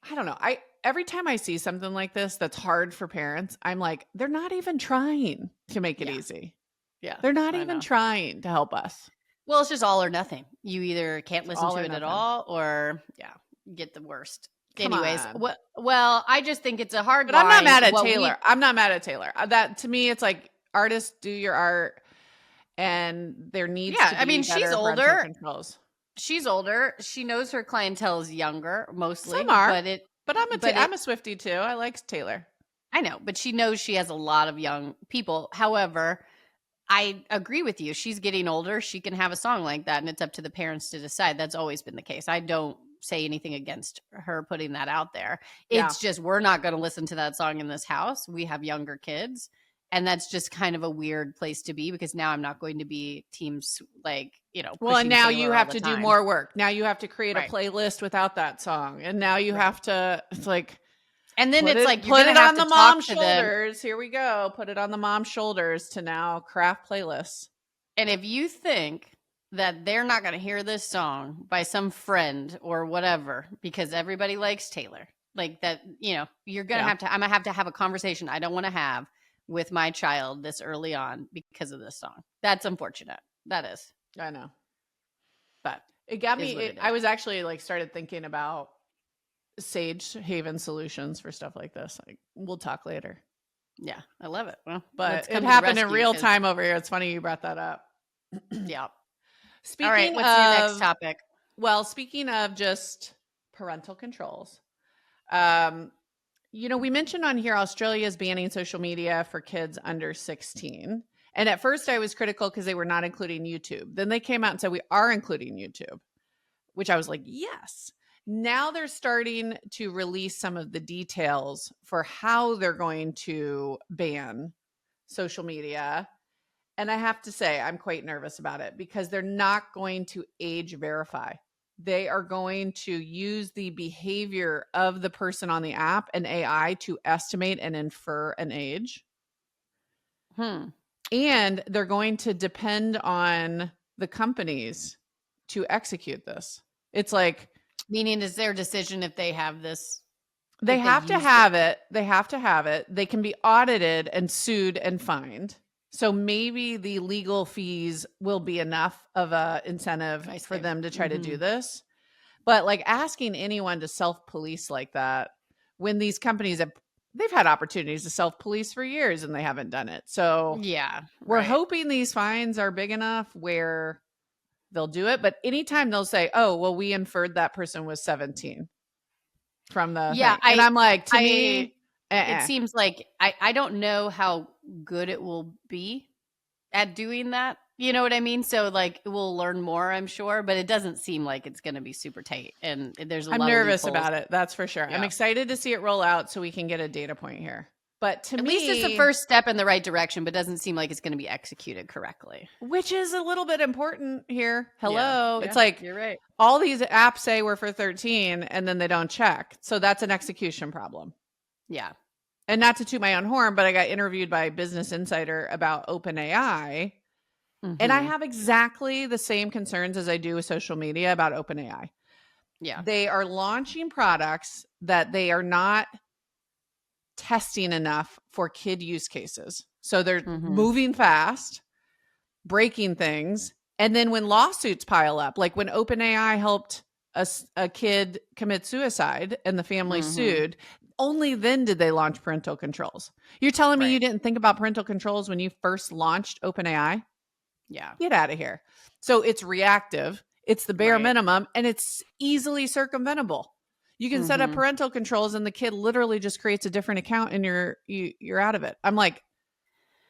I don't know. Every time I see something like this that's hard for parents, I'm like, they're not even trying to make it Yeah. easy. Yeah. They're not I even know. trying to help us. Well, it's just all or nothing. You either can't It's listen all to or it at nothing. all, or yeah, get the worst. Come Anyways, on. well, I just think it's a hard But I'm not line. mad at What Taylor. we I'm not mad at Taylor. That to me, it's like artists do your art, and there needs Yeah, to I be mean, she's better parental older. controls. She's older. She knows her clientele is younger Some mostly, are, but but I'm a Swiftie too. I like Taylor. I know, but she knows she has a lot of young people. However, I agree with you. She's getting older. She can have a song like that, and it's up to the parents to decide. That's always been the case. I don't say anything against her putting that out there. Yeah. It's just we're not going to listen to that song in this house. We have younger kids, and that's just kind of a weird place to be because now I'm not going to be teams like, Well, and pushing now you Taylor all have the to do time. more work. Now you have to create a Right. playlist without that song. And now you Right. have to, it's like, And then it's like you're put going it to have on to the talk mom's to them. shoulders. Here we go. Put it on the mom's shoulders to now craft playlists. And if you think that they're not going to hear this song by some friend or whatever because everybody likes Taylor, like that, you're going to Yeah, I'm going to have a conversation I don't want to have with my child this early on because of this song. That's unfortunate. That is. I know. But It got is me. what it I is. was actually like started thinking about Sage Haven solutions for stuff like this. Like, we'll talk later. Yeah, I love it. Well, let's But it come to the happened in rescue real 'cause time over here. It's funny you brought that up. yeah. All right, Speaking what's your next of, topic? speaking of just parental controls, um, we mentioned on here Australia is banning social media for kids under 16. And at first I was critical because they were not including YouTube. Then they came out and said we are including YouTube, which I was like, yes. Now they're starting to release some of the details for how they're going to ban social media. And I have to say, I'm quite nervous about it because they're not going to age verify. They are going to use the behavior of the person on the app and AI to estimate and infer an age. And they're going to depend on the companies to execute this. It's like, Meaning, is their decision if they have this, they if they have to use have it. They have to have it. They can be audited and sued and fined. So maybe the legal fees will be enough of a incentive I for see. them to try to do this. But like asking anyone to self-police like that, when these companies have, they've had opportunities to self-police for years and they haven't done it. So Yeah, we're right. hoping these fines are big enough where they'll do it. But anytime they'll say, oh, well, we inferred that person was 17 from the Yeah, thing. And I'm like, to I me, it seems like I don't know how good it will be at doing that. You know what I mean? So like we'll learn more, I'm sure, but it doesn't seem like it's going to be super tight, and there's a I'm lot of nervous loopholes. about it. That's for sure. I'm Yeah. excited to see it roll out so we can get a data point here. But to At least it's the me, first step in the right direction, but doesn't seem like it's going to be executed correctly. which is a little bit important here. Yeah. Hello. It's Yeah, like you're right. all these apps say we're for 13 and then they don't check. So that's an execution problem. Yeah. And not to toot my own horn, but I got interviewed by Business Insider about OpenAI. And I Mhm. have exactly the same concerns as I do with social media about OpenAI. Yeah. They are launching products that they are not testing enough for kid use cases. So they're Mhm. moving fast, breaking things. And then when lawsuits pile up, like when OpenAI helped a kid commit suicide and the family Mhm. sued, only then did they launch parental controls. You're telling me you Right. didn't think about parental controls when you first launched OpenAI? Yeah. Get out of here. So it's reactive, it's the bare Right. minimum, and it's easily circumventable. You can set up Mhm. parental controls and the kid literally just creates a different account and you're out of it. I'm like,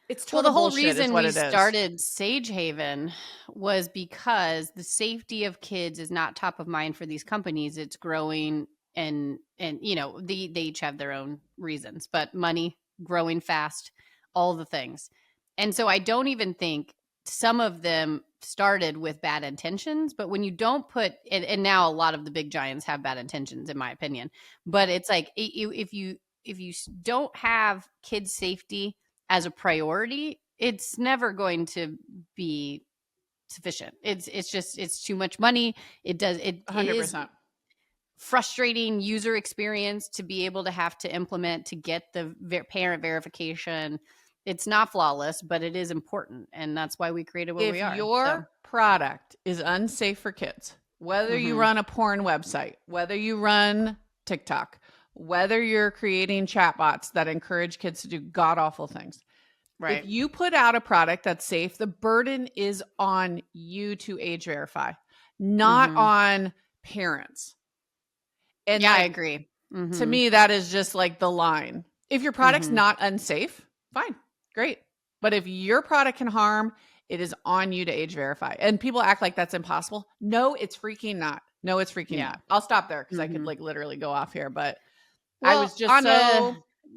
it's Well, total the whole bullshit is reason what we it is. started Sage Haven was because the safety of kids is not top of mind for these companies. It's growing, and they each have their own reasons, but money, growing fast, all the things. And so I don't even think some of them started with bad intentions, but when you don't put and now a lot of the big giants have bad intentions in my opinion, but it's like if you don't have kids safety as a priority, it's never going to be sufficient. It's too much money. It is 100%. frustrating user experience to be able to have to implement to get the parent verification. It's not flawless, but it is important, and that's why we created what we If are. So, your product is unsafe for kids, whether you mhm, run a porn website, whether you run TikTok, whether you're creating chatbots that encourage kids to do god awful things, if right, you put out a product that's safe, the burden is on you to age verify, not mhm, on parents. And yeah, I like, agree. to Mhm, me, that is just like the line. If your product's mhm, not unsafe, fine, great. But if your product can harm, it is on you to age verify. And people act like that's impossible. No, it's freaking not. No, it's freaking yeah, not. I'll stop there because I could mhm. like literally go off here. But I Well, was just on so a yeah.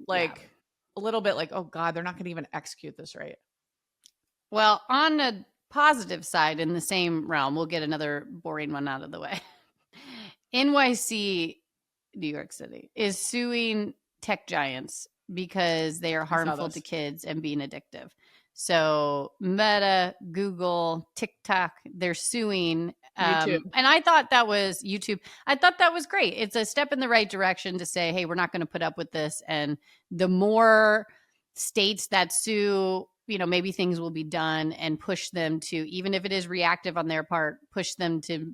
like a little bit like, oh God, they're not going to even execute this right. Well, on a positive side, in the same realm, we'll get another boring one out of the way. NYC, New York City, is suing tech giants because they are I saw harmful to this. kids and being addictive. So Meta, Google, TikTok, they're suing. YouTube. And I thought that was YouTube. I thought that was great. It's a step in the right direction to say, hey, we're not going to put up with this. And the more states that sue, maybe things will be done and push them to, even if it is reactive on their part, push them to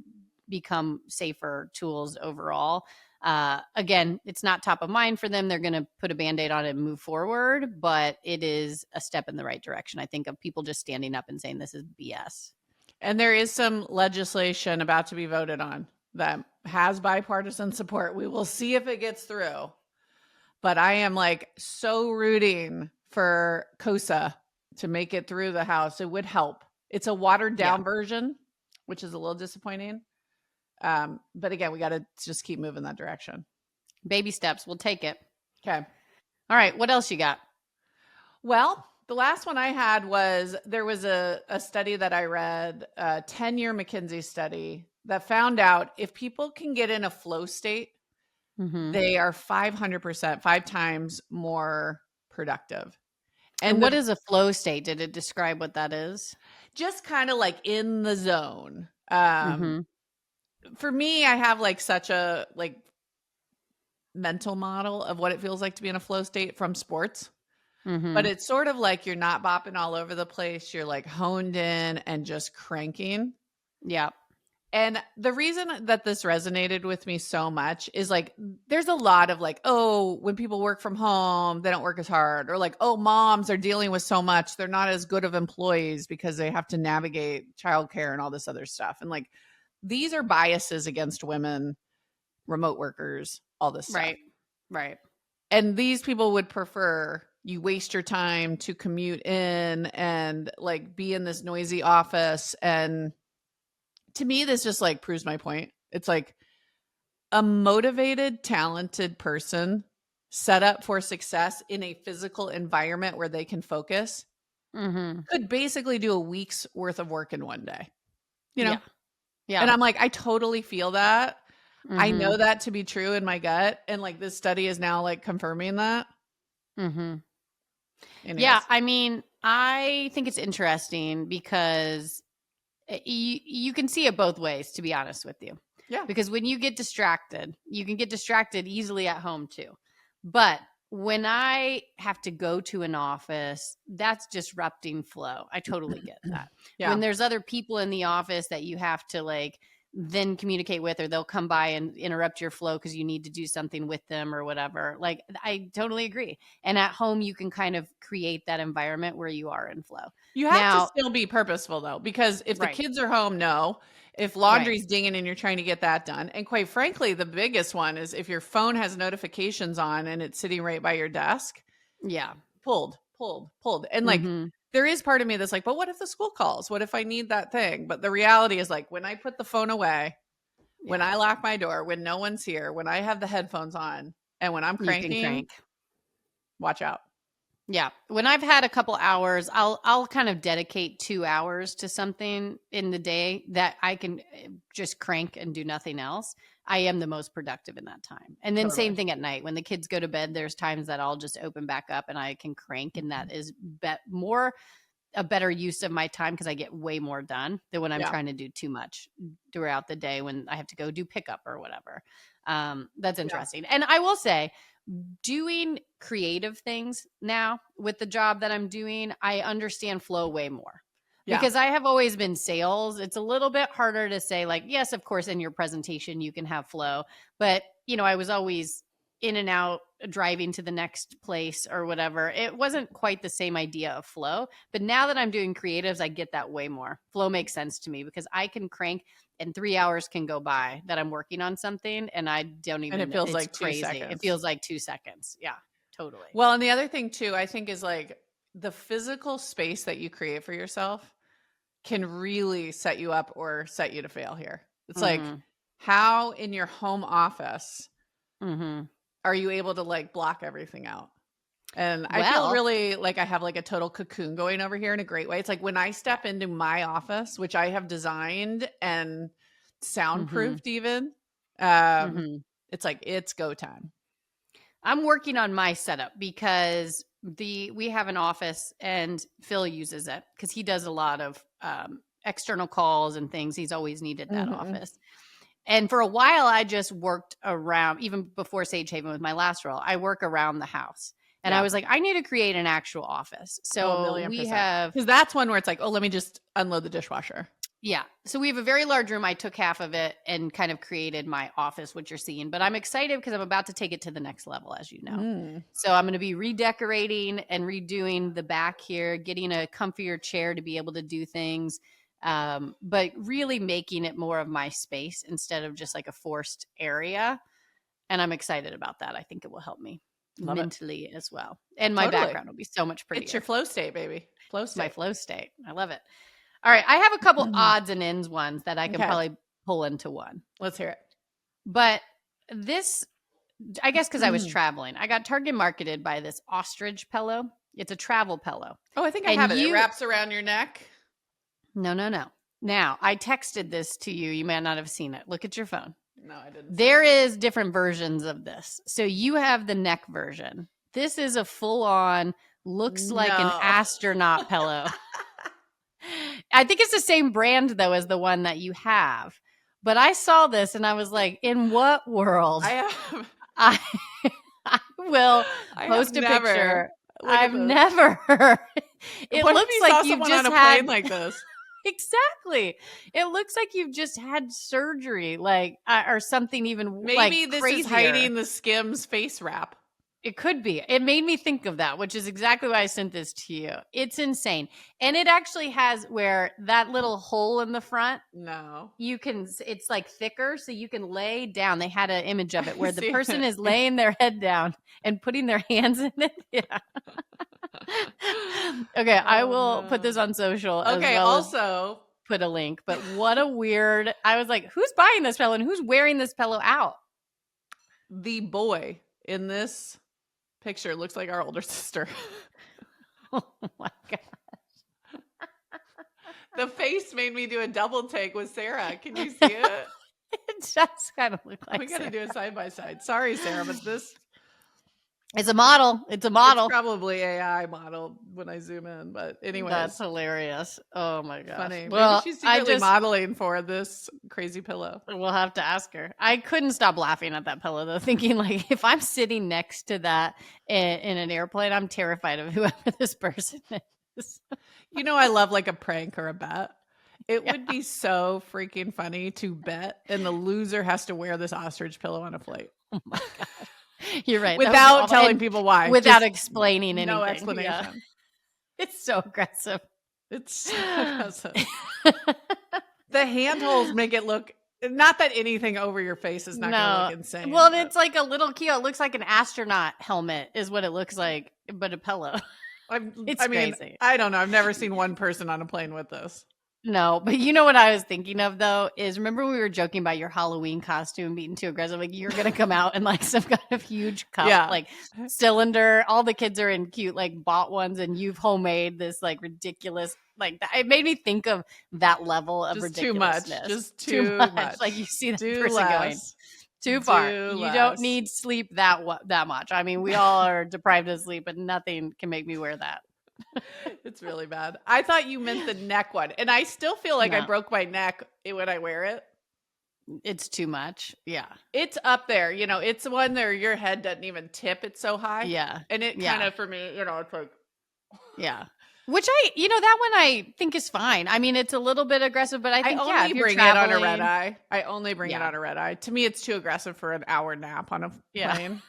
become safer tools overall. Again, it's not top of mind for them. They're going to put a band-aid on it and move forward, but it is a step in the right direction, I think, of people just standing up and saying this is BS. And there is some legislation about to be voted on that has bipartisan support. We will see if it gets through. But I am like so rooting for COSA to make it through the House. It would help. It's a watered Yeah. down version, which is a little disappointing. But again, we got to just keep moving that direction. Baby steps. We'll take it. Okay. All right. What else you got? Well, the last one I had was there was a study that I read, a 10-year McKinsey study that found out if people can get in a flow state, Mm-hmm. they are 500%, 5 times more productive. And what is a flow state? Did it describe what that is? Just kind of like in the zone. Mm-hmm. For me, I have like such a like mental model of what it feels like to be in a flow state from sports. But Mm-hmm. it's sort of like you're not bopping all over the place. You're like honed in and just cranking. Yeah. And the reason that this resonated with me so much is like, there's a lot of like, oh, when people work from home, they don't work as hard. Or like, oh, moms are dealing with so much. They're not as good of employees because they have to navigate childcare and all this other stuff. And like, these are biases against women, remote workers, all this stuff. Right. Right. And these people would prefer you waste your time to commute in and like be in this noisy office. And to me, this just like proves my point. It's like a motivated, talented person set up for success in a physical environment where they can focus Mm-hmm. could basically do a week's worth of work in one day, you know? Yeah. Yeah. And I'm like, I totally feel that. I Mm-hmm. know that to be true in my gut. And like this study is now like confirming that. Mm-hmm. Anyways. Yeah. I mean, I think it's interesting because you can see it both ways, to be honest with you. Yeah. Because when you get distracted, you can get distracted easily at home too. But when I have to go to an office, that's disrupting flow. I totally get that. Yeah. When there's other people in the office that you have to like then communicate with, or they'll come by and interrupt your flow because you need to do something with them or whatever. Like, I totally agree. And at home, you can kind of create that environment where you are in flow. You have Now, to still be purposeful though, because if the right, kids are home, no. If laundry's dinging and you're trying to get that done. And quite frankly, the biggest one is if your phone has notifications on and it's sitting right by your desk, yeah, pulled. And like, mm-hmm. there is part of me that's like, but what if the school calls? What if I need that thing? But the reality is like when I put the phone away, when I lock my door, when no one's here, when I have the headphones on, and when I'm You can cranking, crank. watch out. Yeah. When I've had a couple hours, I'll kind of dedicate 2 hours to something in the day that I can just crank and do nothing else. I am the most productive in that time. And then Totally. same thing at night. When the kids go to bed, there's times that I'll just open back up and I can crank, and that is more a better use of my time because I get way more done than when I'm trying to do too much throughout the day when I have to go do pickup or whatever. That's interesting. Yeah. And I will say, doing creative things now with the job that I'm doing, I understand flow way more. Yeah. Because I have always been sales. It's a little bit harder to say like, yes, of course, in your presentation, you can have flow. But, you know, I was always in and out driving to the next place or whatever. It wasn't quite the same idea of flow. But now that I'm doing creatives, I get that way more. Flow makes sense to me because I can crank and 3 hours can go by that I'm working on something and I don't even, and it feels it's like crazy. 2 seconds. It feels like 2 seconds. Yeah, totally. Well, and the other thing too, I think is like the physical space that you create for yourself can really set you up or set you to fail here. It's like how in your home office are you able to like block everything out? And I feel really like I have like a total cocoon going over here in a great way. It's like when I step into my office, which I have designed and soundproofed even, it's like it's go time. I'm working on my setup because we have an office and Phil uses it because he does a lot of external calls and things. He's always needed that office. And for a while, I just worked around, even before Sage Haven with my last role, I work around the house. And I was like, I need to create an actual office. So we have, because that's one where it's like, oh, let me just unload the dishwasher. Yeah. So we have a very large room. I took half of it and kind of created my office, what you're seeing. But I'm excited because I'm about to take it to the next level, as you know. So I'm going to be redecorating and redoing the back here, getting a comfier chair to be able to do things, but really making it more of my space instead of just like a forced area. And I'm excited about that. I think it will help me mentally as well. And my background will be so much prettier. It's your flow state, baby. Flow state. My flow state. I love it. All right. I have a couple odds and ends ones that I can probably pull into one. Let's hear it. But this, I guess because I was traveling, I got target marketed by this ostrich pillow. It's a travel pillow. Oh, I think I have it. It wraps around your neck. No. Now, I texted this to you. You may not have seen it. Look at your phone. No, I didn't. There is different versions of this. So you have the neck version. This is a full-on looks like an No. astronaut pillow. I think it's the same brand though as the one that you have. But I saw this and I was like, in what world? I have I I will I have post a never. picture. Look at I've this. never. It What if looks you like saw you've someone on just a had plane like this? exactly. It looks like you've just had surgery, like or something even like Maybe this is crazier. hiding the Skims face wrap. It could be. It made me think of that, which is exactly why I sent this to you. It's insane. And it actually has where that little hole in the front, No. you can, it's like thicker, so you can lay down. They had an image of it where the See person it. is laying their head down and putting their hands in it. Yeah. Okay, I will put this on social as Okay, well as also, put a link. But what a weird, I was like, who's buying this pillow and who's wearing this pillow out? the boy in this picture looks like our older sister. Oh my God. The face made me do a double take with Sarah. Can you see it? It does kind of look like We got to Sarah. do it side by side. Sorry, Sarah, but this It's a model. It's a model. it's probably AI model when I zoom in. But anyways, That's hilarious. Oh my gosh. funny. Well, Maybe she's I secretly just modeling for this crazy pillow. we'll have to ask her. I couldn't stop laughing at that pillow though, thinking like if I'm sitting next to that in an airplane, I'm terrified of whoever this person is. You know, I love like a prank or a bet. It Yeah. would be so freaking funny to bet, and the loser has to wear this ostrich pillow on a flight. Oh my god. You're right. That would be Without awful. telling And people why. without Just explaining anything. no Yeah. explanation. It's so aggressive. It's so aggressive. The handholds make it look, not that anything over your face is not going to look insane. Well, but it's like a little cute. It looks like an astronaut helmet, is what it looks like, but a pillow. It's I mean, crazy. I don't know. I've never seen one person on a plane with this. No, but you know what I was thinking of though is remember we were joking about your Halloween costume being too aggressive, like you're gonna come out in like some kind of huge cup, Yeah. like cylinder. All the kids are in cute like bought ones, and you've homemade this like ridiculous like that. It made me think of that level of Just too much. ridiculousness. Just too much. Like you see that Do person going less. too far. Do You less. don't need sleep that much. I mean, we all are deprived of sleep, but nothing can make me wear that. It's really bad. I thought you meant the neck one, and I still feel like I No. broke my neck when I wear it. It's too much. Yeah. It's up there, you know. It's one where your head doesn't even tip. It's so high. Yeah. And it Yeah. kind of, for me, you know, it's like, Yeah. Which that one I think is fine. I mean, it's a little bit aggressive, but I think only if you're bring it on a traveling- red eye. I only bring it Yeah. on a red eye. To me, it's too aggressive for an hour nap on a Yeah. plane.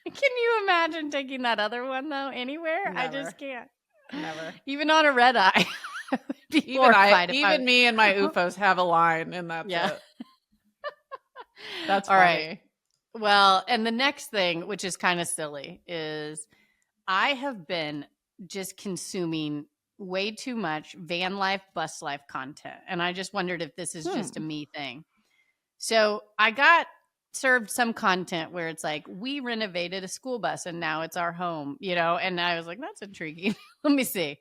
Can you imagine taking that other one though anywhere? I Never. just can't. Never. Even on a red eye. I would be horrified if I Even me and my UFOs have a line, and that's Yeah. it. That's All funny. right. Well, and the next thing, which is kind of silly, is I have been just consuming way too much van life, bus life content. And I just wondered if this is just a me thing. So I got served some content where it's like, we renovated a school bus and now it's our home, and I was like, that's intriguing. Let me see.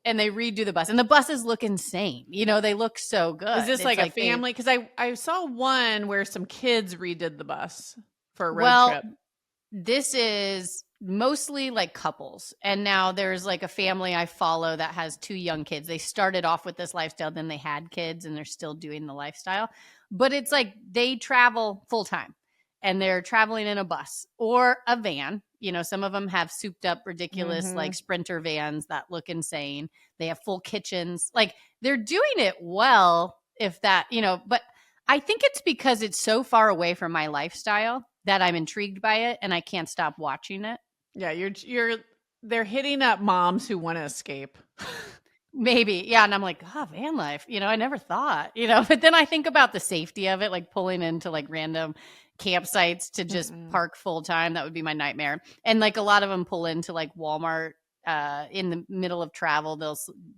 And they redo the bus, and the buses look insane. They look so good. Is this It's like a family? Because I saw one where some kids redid the bus for a road trip. This is mostly like couples. And now there's like a family I follow that has 2 young kids. They started off with this lifestyle, then they had kids, and they're still doing the lifestyle. But it's like they travel full time and they're traveling in a bus or a van. Some of them have souped up, ridiculous, like Sprinter vans that look insane. They have full kitchens. Like they're doing it well, if that, but I think it's because it's so far away from my lifestyle that I'm intrigued by it and I can't stop watching it. Yeah, they're hitting up moms who want to escape. Maybe. Yeah. And I'm like, van life, I never thought, but then I think about the safety of it, like pulling into like random campsites to just park full time. That would be my nightmare. And like a lot of them pull into like Walmart in the middle of travel.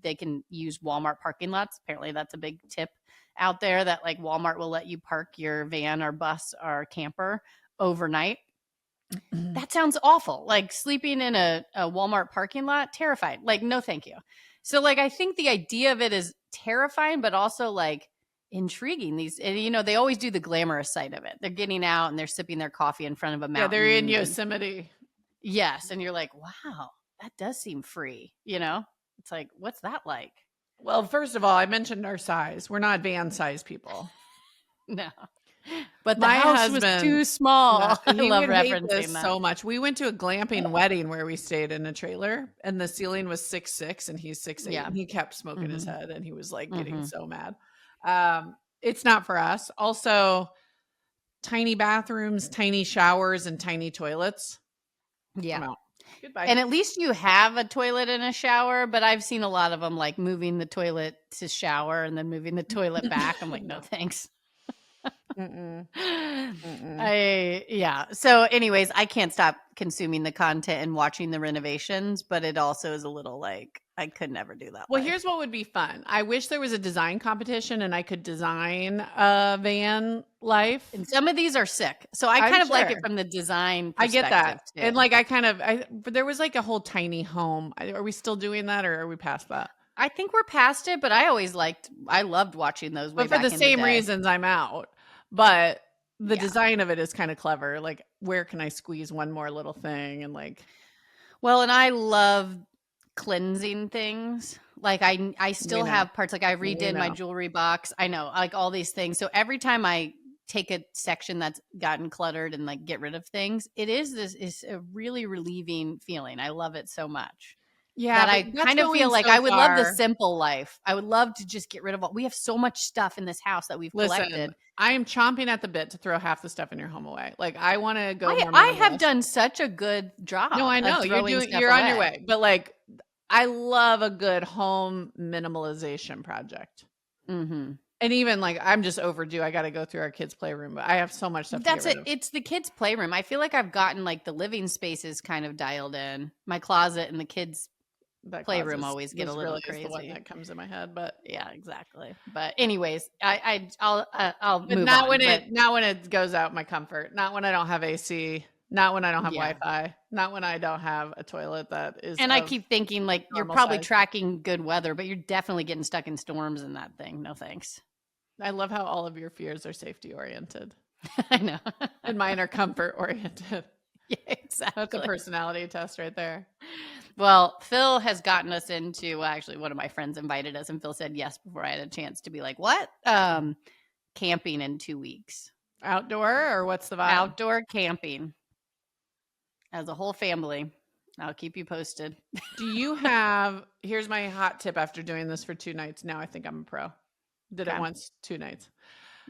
They can use Walmart parking lots. Apparently that's a big tip out there, that like Walmart will let you park your van or bus or camper overnight. That sounds awful. Like sleeping in a Walmart parking lot, terrified. Like, no, thank you. So like, I think the idea of it is terrifying, but also like intriguing. They always do the glamorous side of it. They're getting out and they're sipping their coffee in front of a mountain. Yeah, they're in Yosemite. Yes. And you're like, wow, that does seem free, you know? It's like, what's that like? Well, first of all, I mentioned our size. We're not van size people. No. But the My house was too husband, small. I he love would hate referencing this that. so much. We went to a glamping wedding where we stayed in a trailer and the ceiling was 6'6" and he's 6'8" Yeah. and he kept smoking his Mhm. head and he was like getting Mhm. so mad. It's not for us. Also, tiny bathrooms, tiny showers, and tiny toilets. I'm Yeah. out. Goodbye. And at least you have a toilet and a shower, but I've seen a lot of them like moving the toilet to shower and then moving the toilet back. I'm like, no, No. thanks. Mm-mm. Mm-mm. Yeah. So, anyways, I can't stop consuming the content and watching the renovations, but it also is a little like I could never do that Well, life. here's what would be fun. I wish there was a design competition and I could design a van life. And some of these are sick. So I I'm kind of like it sure. from the design I get perspective that. too. And like but there was like a whole tiny home. Are we still doing that or are we past that? I think we're past it, but I loved watching those way But for back the in the same day. reasons, I'm out. But the Yeah. design of it is kind of clever. Like, where can I squeeze one more little thing? And like, Well, and I love cleansing things. Like I we still know, have parts like I we redid my know. jewelry box. I know, like all these things. So every time I take a section that's gotten cluttered and like get rid of things, is a really relieving feeling. I love it so much. Yeah, That but I that's kind of feel going like so I would love the far. simple life. I would love to just get rid of all. We have so much stuff in this house that we've Listen, collected. I am chomping at the bit to throw half the stuff in your home away. Like, I want to go more I have minimalist. done such a good No, job I of know throwing stuff you're on your away. way. But like, I love a good home minimalization project. Mhm. And even like, I'm just overdue. I got to go through our kids' playroom, but I have so much stuff to get That's rid it. of. It's the kids' playroom. I feel like I've gotten like the living spaces kind of dialed in. My closet and the kids' That clause playroom always get a was little really is the one crazy. that comes in my head, but Yeah, exactly. But anyways, I'll but move on. But not when it goes out my comfort, not when I don't have AC, not when I don't have yeah. Wi-Fi, not when I don't have a toilet that is And I of keep thinking like you're normal probably size. tracking good weather, but you're definitely getting stuck in storms in that thing. No thanks. I love how all of your fears are safety oriented I know. and mine are comfort oriented. Yeah, That's a exactly. personality test right there. Well, Phil has gotten us into actually one of my friends invited us and Phil said yes before I had a chance to be like, "What?" Camping in 2 weeks. Outdoor or what's the vibe? Outdoor camping as a whole family. I'll keep you posted. Do you have, here's my hot tip after doing this for 2 nights. Now I think I'm a pro. Did it Okay. once, 2 nights.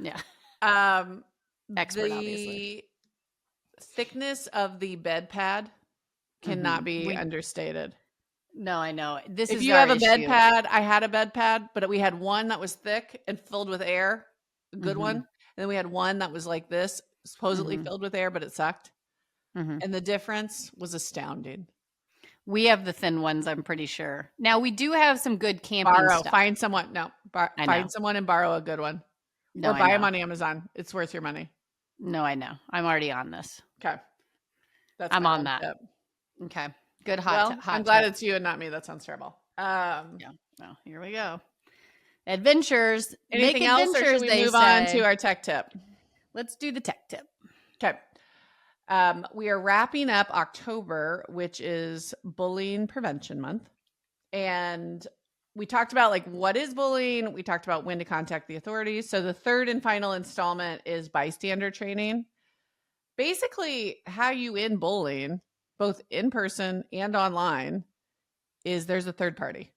Yeah. Um, Expert, obviously. the thickness of the bed pad cannot be We understated. No, I know. This If is you our have a bed issue. pad, I had a bed pad, but we had one that was thick and filled with air, a good one. Mhm. And then we had one that was like this, supposedly Mhm. filled with air, but it sucked. Mhm. And the difference was astounding. We have the thin ones, I'm pretty sure. Now we do have some good camping stuff. Find someone. No, I know. find someone and borrow a good one, No, or I buy them know. on Amazon. It's worth your money. No, I know. I'm already on this. Okay, that's I'm my on home that. tip. Okay. Good Well, I'm hot glad tip. it's you and not me. That sounds terrible. Yeah. Well, here we go. Adventures. Make Anything else, or should adventures, we they move on to say. our tech tip? Let's do the tech tip. Okay. We are wrapping up October, which is Bullying Prevention Month. And we talked about like what is bullying. We talked about when to contact the authorities. So the third and final installment is bystander training. Basically, how you end bullying, both in person and online, is there's a third party,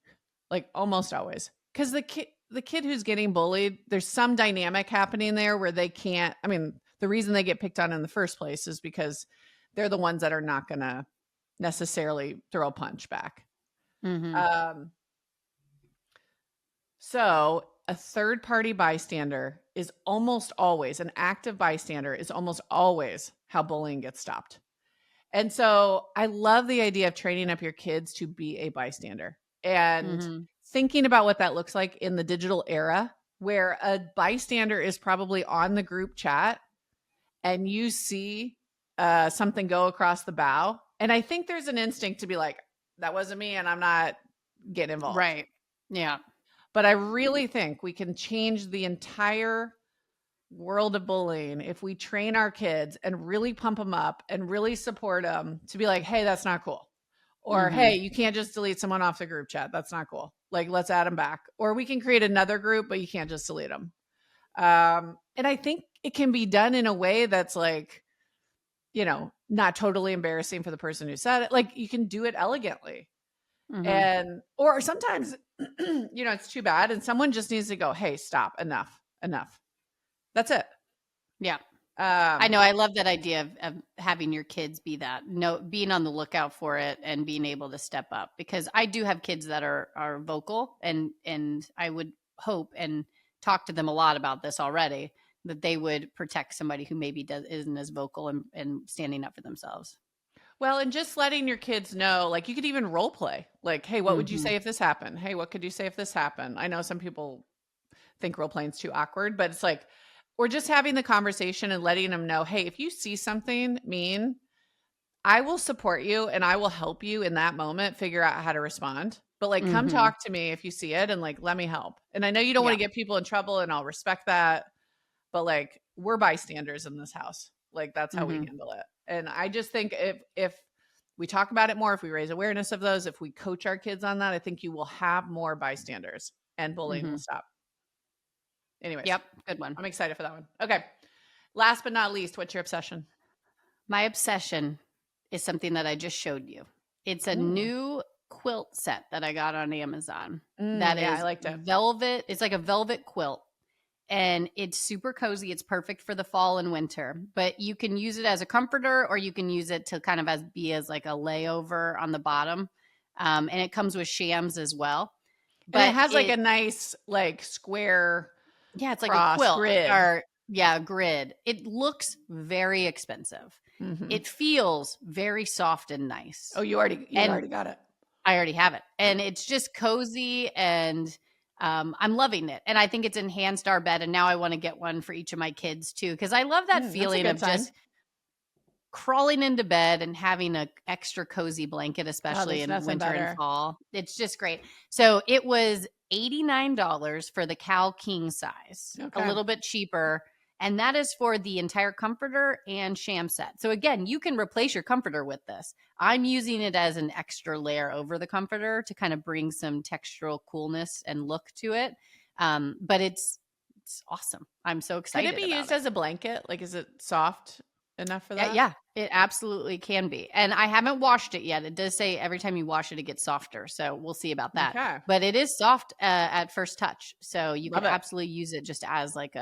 like almost always. Because the kid who's getting bullied, there's some dynamic happening there where they can't. I mean, the reason they get picked on in the first place is because they're the ones that are not going to necessarily throw a punch back. Mm-hmm. So a third party bystander is almost always an active bystander is almost always how bullying gets stopped. And so I love the idea of training up your kids to be a bystander and Mm-hmm. thinking about what that looks like in the digital era where a bystander is probably on the group chat and you see something go across the bow. And I think there's an instinct to be like, that wasn't me and I'm not getting involved. Right. Yeah. But I really think we can change the entire world of bullying if we train our kids and really pump them up and really support them to be like, hey, that's not cool. Or, hey, Mhm. you can't just delete someone off the group chat. That's not cool. Like, let's add them back. Or we can create another group, but you can't just delete them. And I think it can be done in a way that's like, not totally embarrassing for the person who said it. Like, you can do it elegantly. Mhm. And, or sometimes, it's too bad. And someone just needs to go, hey, stop, enough, enough. That's it. Yeah. I Um, know. I love that idea of having your kids be that. No, being on the lookout for it and being able to step up, because I do have kids that are vocal, and I would hope and talk to them a lot about this already, that they would protect somebody who maybe isn't as vocal and standing up for themselves. well, and just letting your kids know, like you could even role play. Like, hey, what would you Mhm. say if this happened? Hey, what could you say if this happened? I know some people think role playing is too awkward, but it's like we're just having the conversation and letting them know, hey, if you see something mean, I will support you and I will help you in that moment figure out how to respond. But like, come Mhm. talk to me if you see it and like, let me help. And I know you don't want Yeah. to get people in trouble and I'll respect that. But like, we're bystanders in this house. Like, that's how we Mhm. handle it. And I just think if we talk about it more, if we raise awareness of those, if we coach our kids on that, I think you will have more bystanders and bullying will Mhm. stop. Anyways, Yep. Good one. I'm excited for that one. Okay. Last but not least, what's your obsession? My obsession is something that I just showed you. It's a Mm. new quilt set that I got on Amazon that Yeah, I is liked it. velvet. It's like a velvet quilt, and it's super cozy. It's perfect for the fall and winter, but you can use it as a comforter, or you can use it to kind of be as like a layover on the bottom. And it comes with shams as well. And it But has like a nice like square yeah, it's like a cross quilt, grid. or yeah, a grid. It looks very expensive. Mhm. It feels very soft and Oh, nice. you And already got it. I already have it. And it's just cozy, and I'm loving it. And I think it's enhanced our bed, and now I want to get one for each of my kids too, because I love that That's a feeling good of sign. just crawling into bed and having a extra cozy blanket, Oh, especially there's in nothing winter and better. fall. It's just great. So it was $89 for the Cal King size, a Okay. little bit cheaper. And that is for the entire comforter and sham set. So again, you can replace your comforter with this. I'm using it as an extra layer over the comforter to kind of bring some textural coolness and look to it. But it's awesome. I'm so Could it excited be about used it. as a blanket? Like, is it soft enough for that? Yeah, it absolutely can be. And I haven't washed it yet. It does say every time you wash it, it gets softer. So we'll see about that. Okay. But it is soft at first touch. So you could Love it. absolutely use it just as like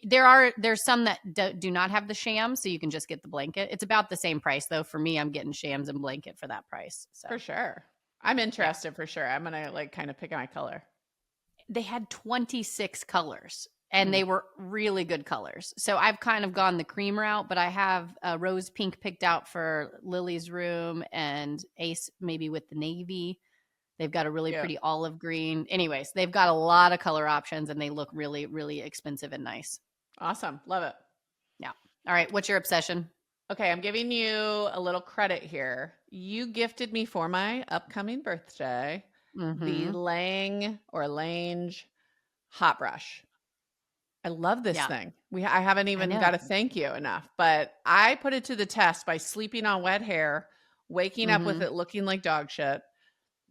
there's some that do not have the sham, so you can just get the blanket. It's about the same price though. For me, I'm getting shams and blanket for that price. So For sure. I'm yeah. interested for sure. I'm gonna like kind of pick my color. They had 26 colors, and Mm. they were really good colors. So I've kind of gone the cream route, but I have a rose pink picked out for Lily's room, and Ace maybe with the navy. They've got a really Cute. pretty olive green. Anyways, they've got a lot of color options, and they look really, really expensive and nice. Awesome. Love it. Yeah. All right. What's your obsession? Okay, I'm giving you a little credit here. You gifted me for my upcoming birthday the Mm-hmm. Lang or Lange hot brush. I love this Yeah. thing. I haven't I even got know. to thank you enough, but I put it to the test by sleeping on wet hair, waking up with Mm-hmm. it looking like dog shit,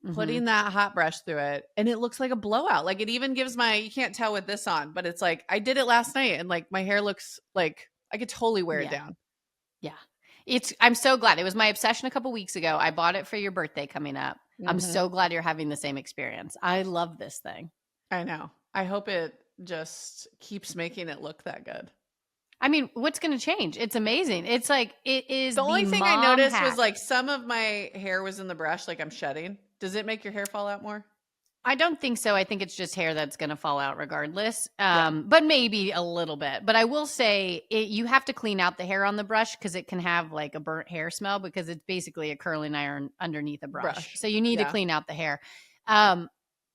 Mm-hmm. putting that hot brush through it, and it looks like a blowout. Like it even gives you can't tell with this on, but it's like I did it last night and like my hair looks like I could totally wear it Yeah. down. Yeah. I'm so glad. It was my obsession a couple weeks ago. I bought it for your birthday coming up. I'm Mhm. so glad you're having the same experience. I love this thing. I know. I hope it just keeps making it look that good. I mean, what's going to change? It's amazing. It's like it is The the only thing I mom noticed was hack. like some of my hair was in the brush, like I'm shedding. Does it make your hair fall out more? I don't think so. I think it's just hair that's going to fall out regardless. Yeah. But maybe a little bit. But I will say you have to clean out the hair on the brush, because it can have like a burnt hair smell, because it's basically a curling iron underneath a brush. Brush. So you need to Yeah. clean out the hair. Um,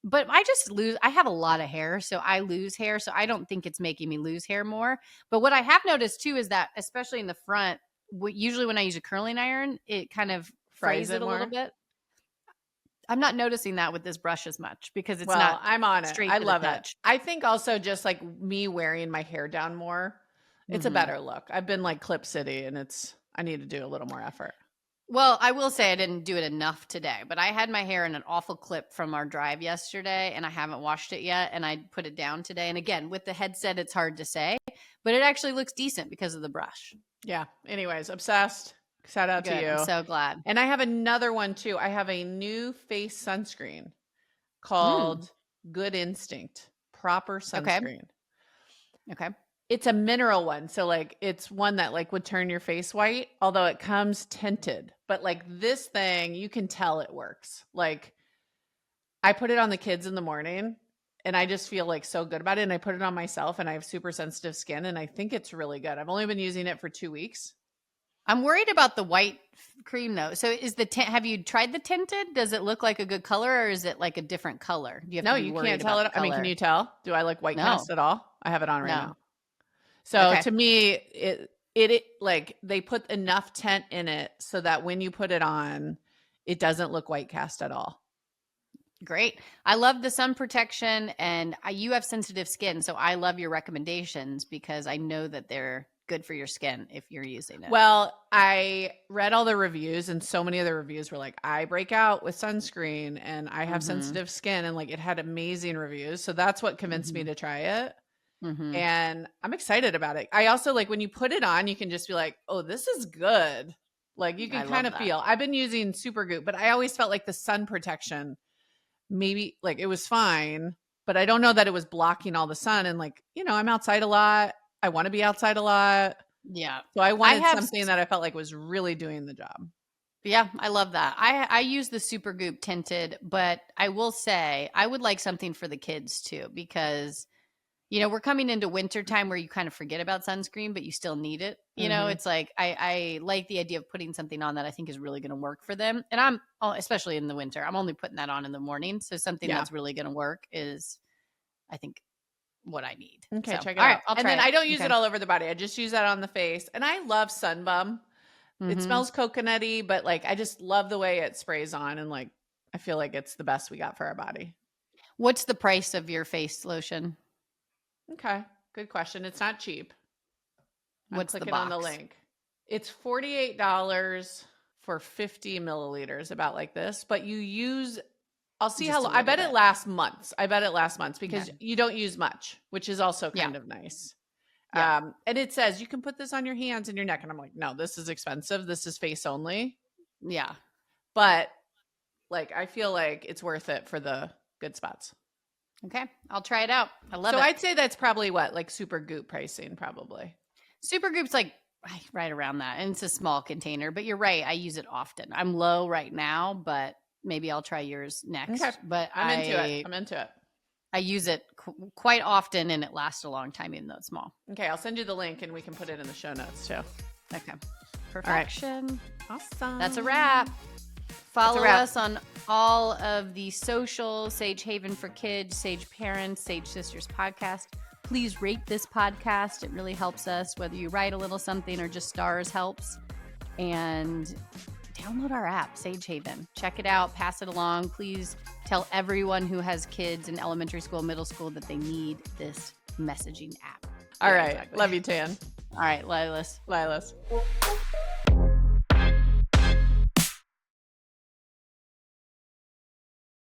but I have a lot of hair, so I lose hair. So I don't think it's making me lose hair more. But what I have noticed too is that, especially in the front, usually when I use a curling iron, it kind of Fries frays it it a little more. bit. I'm not noticing that with this brush as much, because it's not Well, I'm on it. straight I to the love it. touch. I think also just like me wearing my hair down more, it's a Mhm. better look. I've been like Clip City and I need to do a little more effort. Well, I will say I didn't do it enough today, but I had my hair in an awful clip from our drive yesterday and I haven't washed it yet. And I put it down today. And again, with the headset, it's hard to say, but it actually looks decent because of the brush. Yeah. Anyways, obsessed. Shout out to Good. I'm you. so glad. And I have another one too. I have a new face sunscreen Mm, called Good Instinct Proper okay. Sunscreen. Okay. It's a mineral one. So like it's one that like would turn your face white, although it comes tinted. But like this thing, you can tell it works. Like I put it on the kids in the morning and I just feel like so good about it. And I put it on myself and I have super sensitive skin and I think it's really good. I've only been using it for 2 weeks. I'm worried about the white cream though. So is the tint, have you tried the tinted? Does it look like a good color or is it like a different color? Do you have No, to be you worried can't tell about it. the I mean, can color? you tell? Do I look white No, cast at all? I have it on right no. now. So Okay. to me, it like they put enough tint in it so that when you put it on, it doesn't look white cast at all. Great. I love the sun protection and you have sensitive skin. So I love your recommendations because I know that they're good for your skin if you're using it. Well, I read all the reviews and so many of the reviews were like, I break out with sunscreen and I have Mm-hmm. sensitive skin and like it had amazing reviews. So that's what convinced me Mm-hmm. to try it. Mm-hmm. And I'm excited about it. I also like when you put it on, you can just be like, oh, this is good. Like you can I kind love of that. feel. I've been using Supergoop, but I always felt like the sun protection, maybe like it was fine, but I don't know that it was blocking all the sun. And like, I'm outside a lot. I want to be outside a lot. Yeah. So I I wanted have something that I felt like was really doing the job. Yeah, I love that. I use the Supergoop tinted, but I will say I would like something for the kids too because we're coming into winter time where you kind of forget about sunscreen, but you still need it. Mm-hmm. It's like I like the idea of putting something on that I think is really going to work for them. And especially in the winter, I'm only putting that on in the morning. So something Yeah. that's really going to work is, I think, what I need. Okay, So, check it all right, out. I'll And try then it. I don't use Okay. it all over the body. I just use that on the face. And I love Sunbum. It Mm-hmm. smells coconutty, but like I just love the way it sprays on and like I feel like it's the best we got for our body. What's the price of your face lotion? Okay. Good question. It's not cheap. I'm What's the clicking on the box? link. It's $48 for 50 milliliters, about like this, but I'll see Just a I little bet it bit. lasts months. I bet it lasts months because Okay. you don't use much, which is also Yeah. kind of nice. Yeah. And it says you can put this on your hands and your neck. And I'm like, no, this is expensive. This is face only. Yeah. But like, I feel like it's worth it for the good spots. Okay. I'll try it out. I love So it. I'd say that's probably like Supergoop pricing, probably. Supergroup's like right around that. And it's a small container, but you're right. I use it often. I'm low right now, but maybe I'll try yours next. Okay. But I'm into it. I'm into it. I use it quite often and it lasts a long time, even though it's small. Okay. I'll send you the link and we can put it in the show notes too. Okay. Perfection. Awesome. That's a wrap. Follow us on all of the social, Sage Haven for Kids, Sage Parents, Sage Sisters podcast. Please rate this podcast. It really helps us. Whether you write a little something or just stars helps. And download our app, Sage Haven. Check it out. Pass it along. Please tell everyone who has kids in elementary school, middle school that they need this messaging app. All right. Exactly. Love you, Tan. All right, Lilas. Lilas.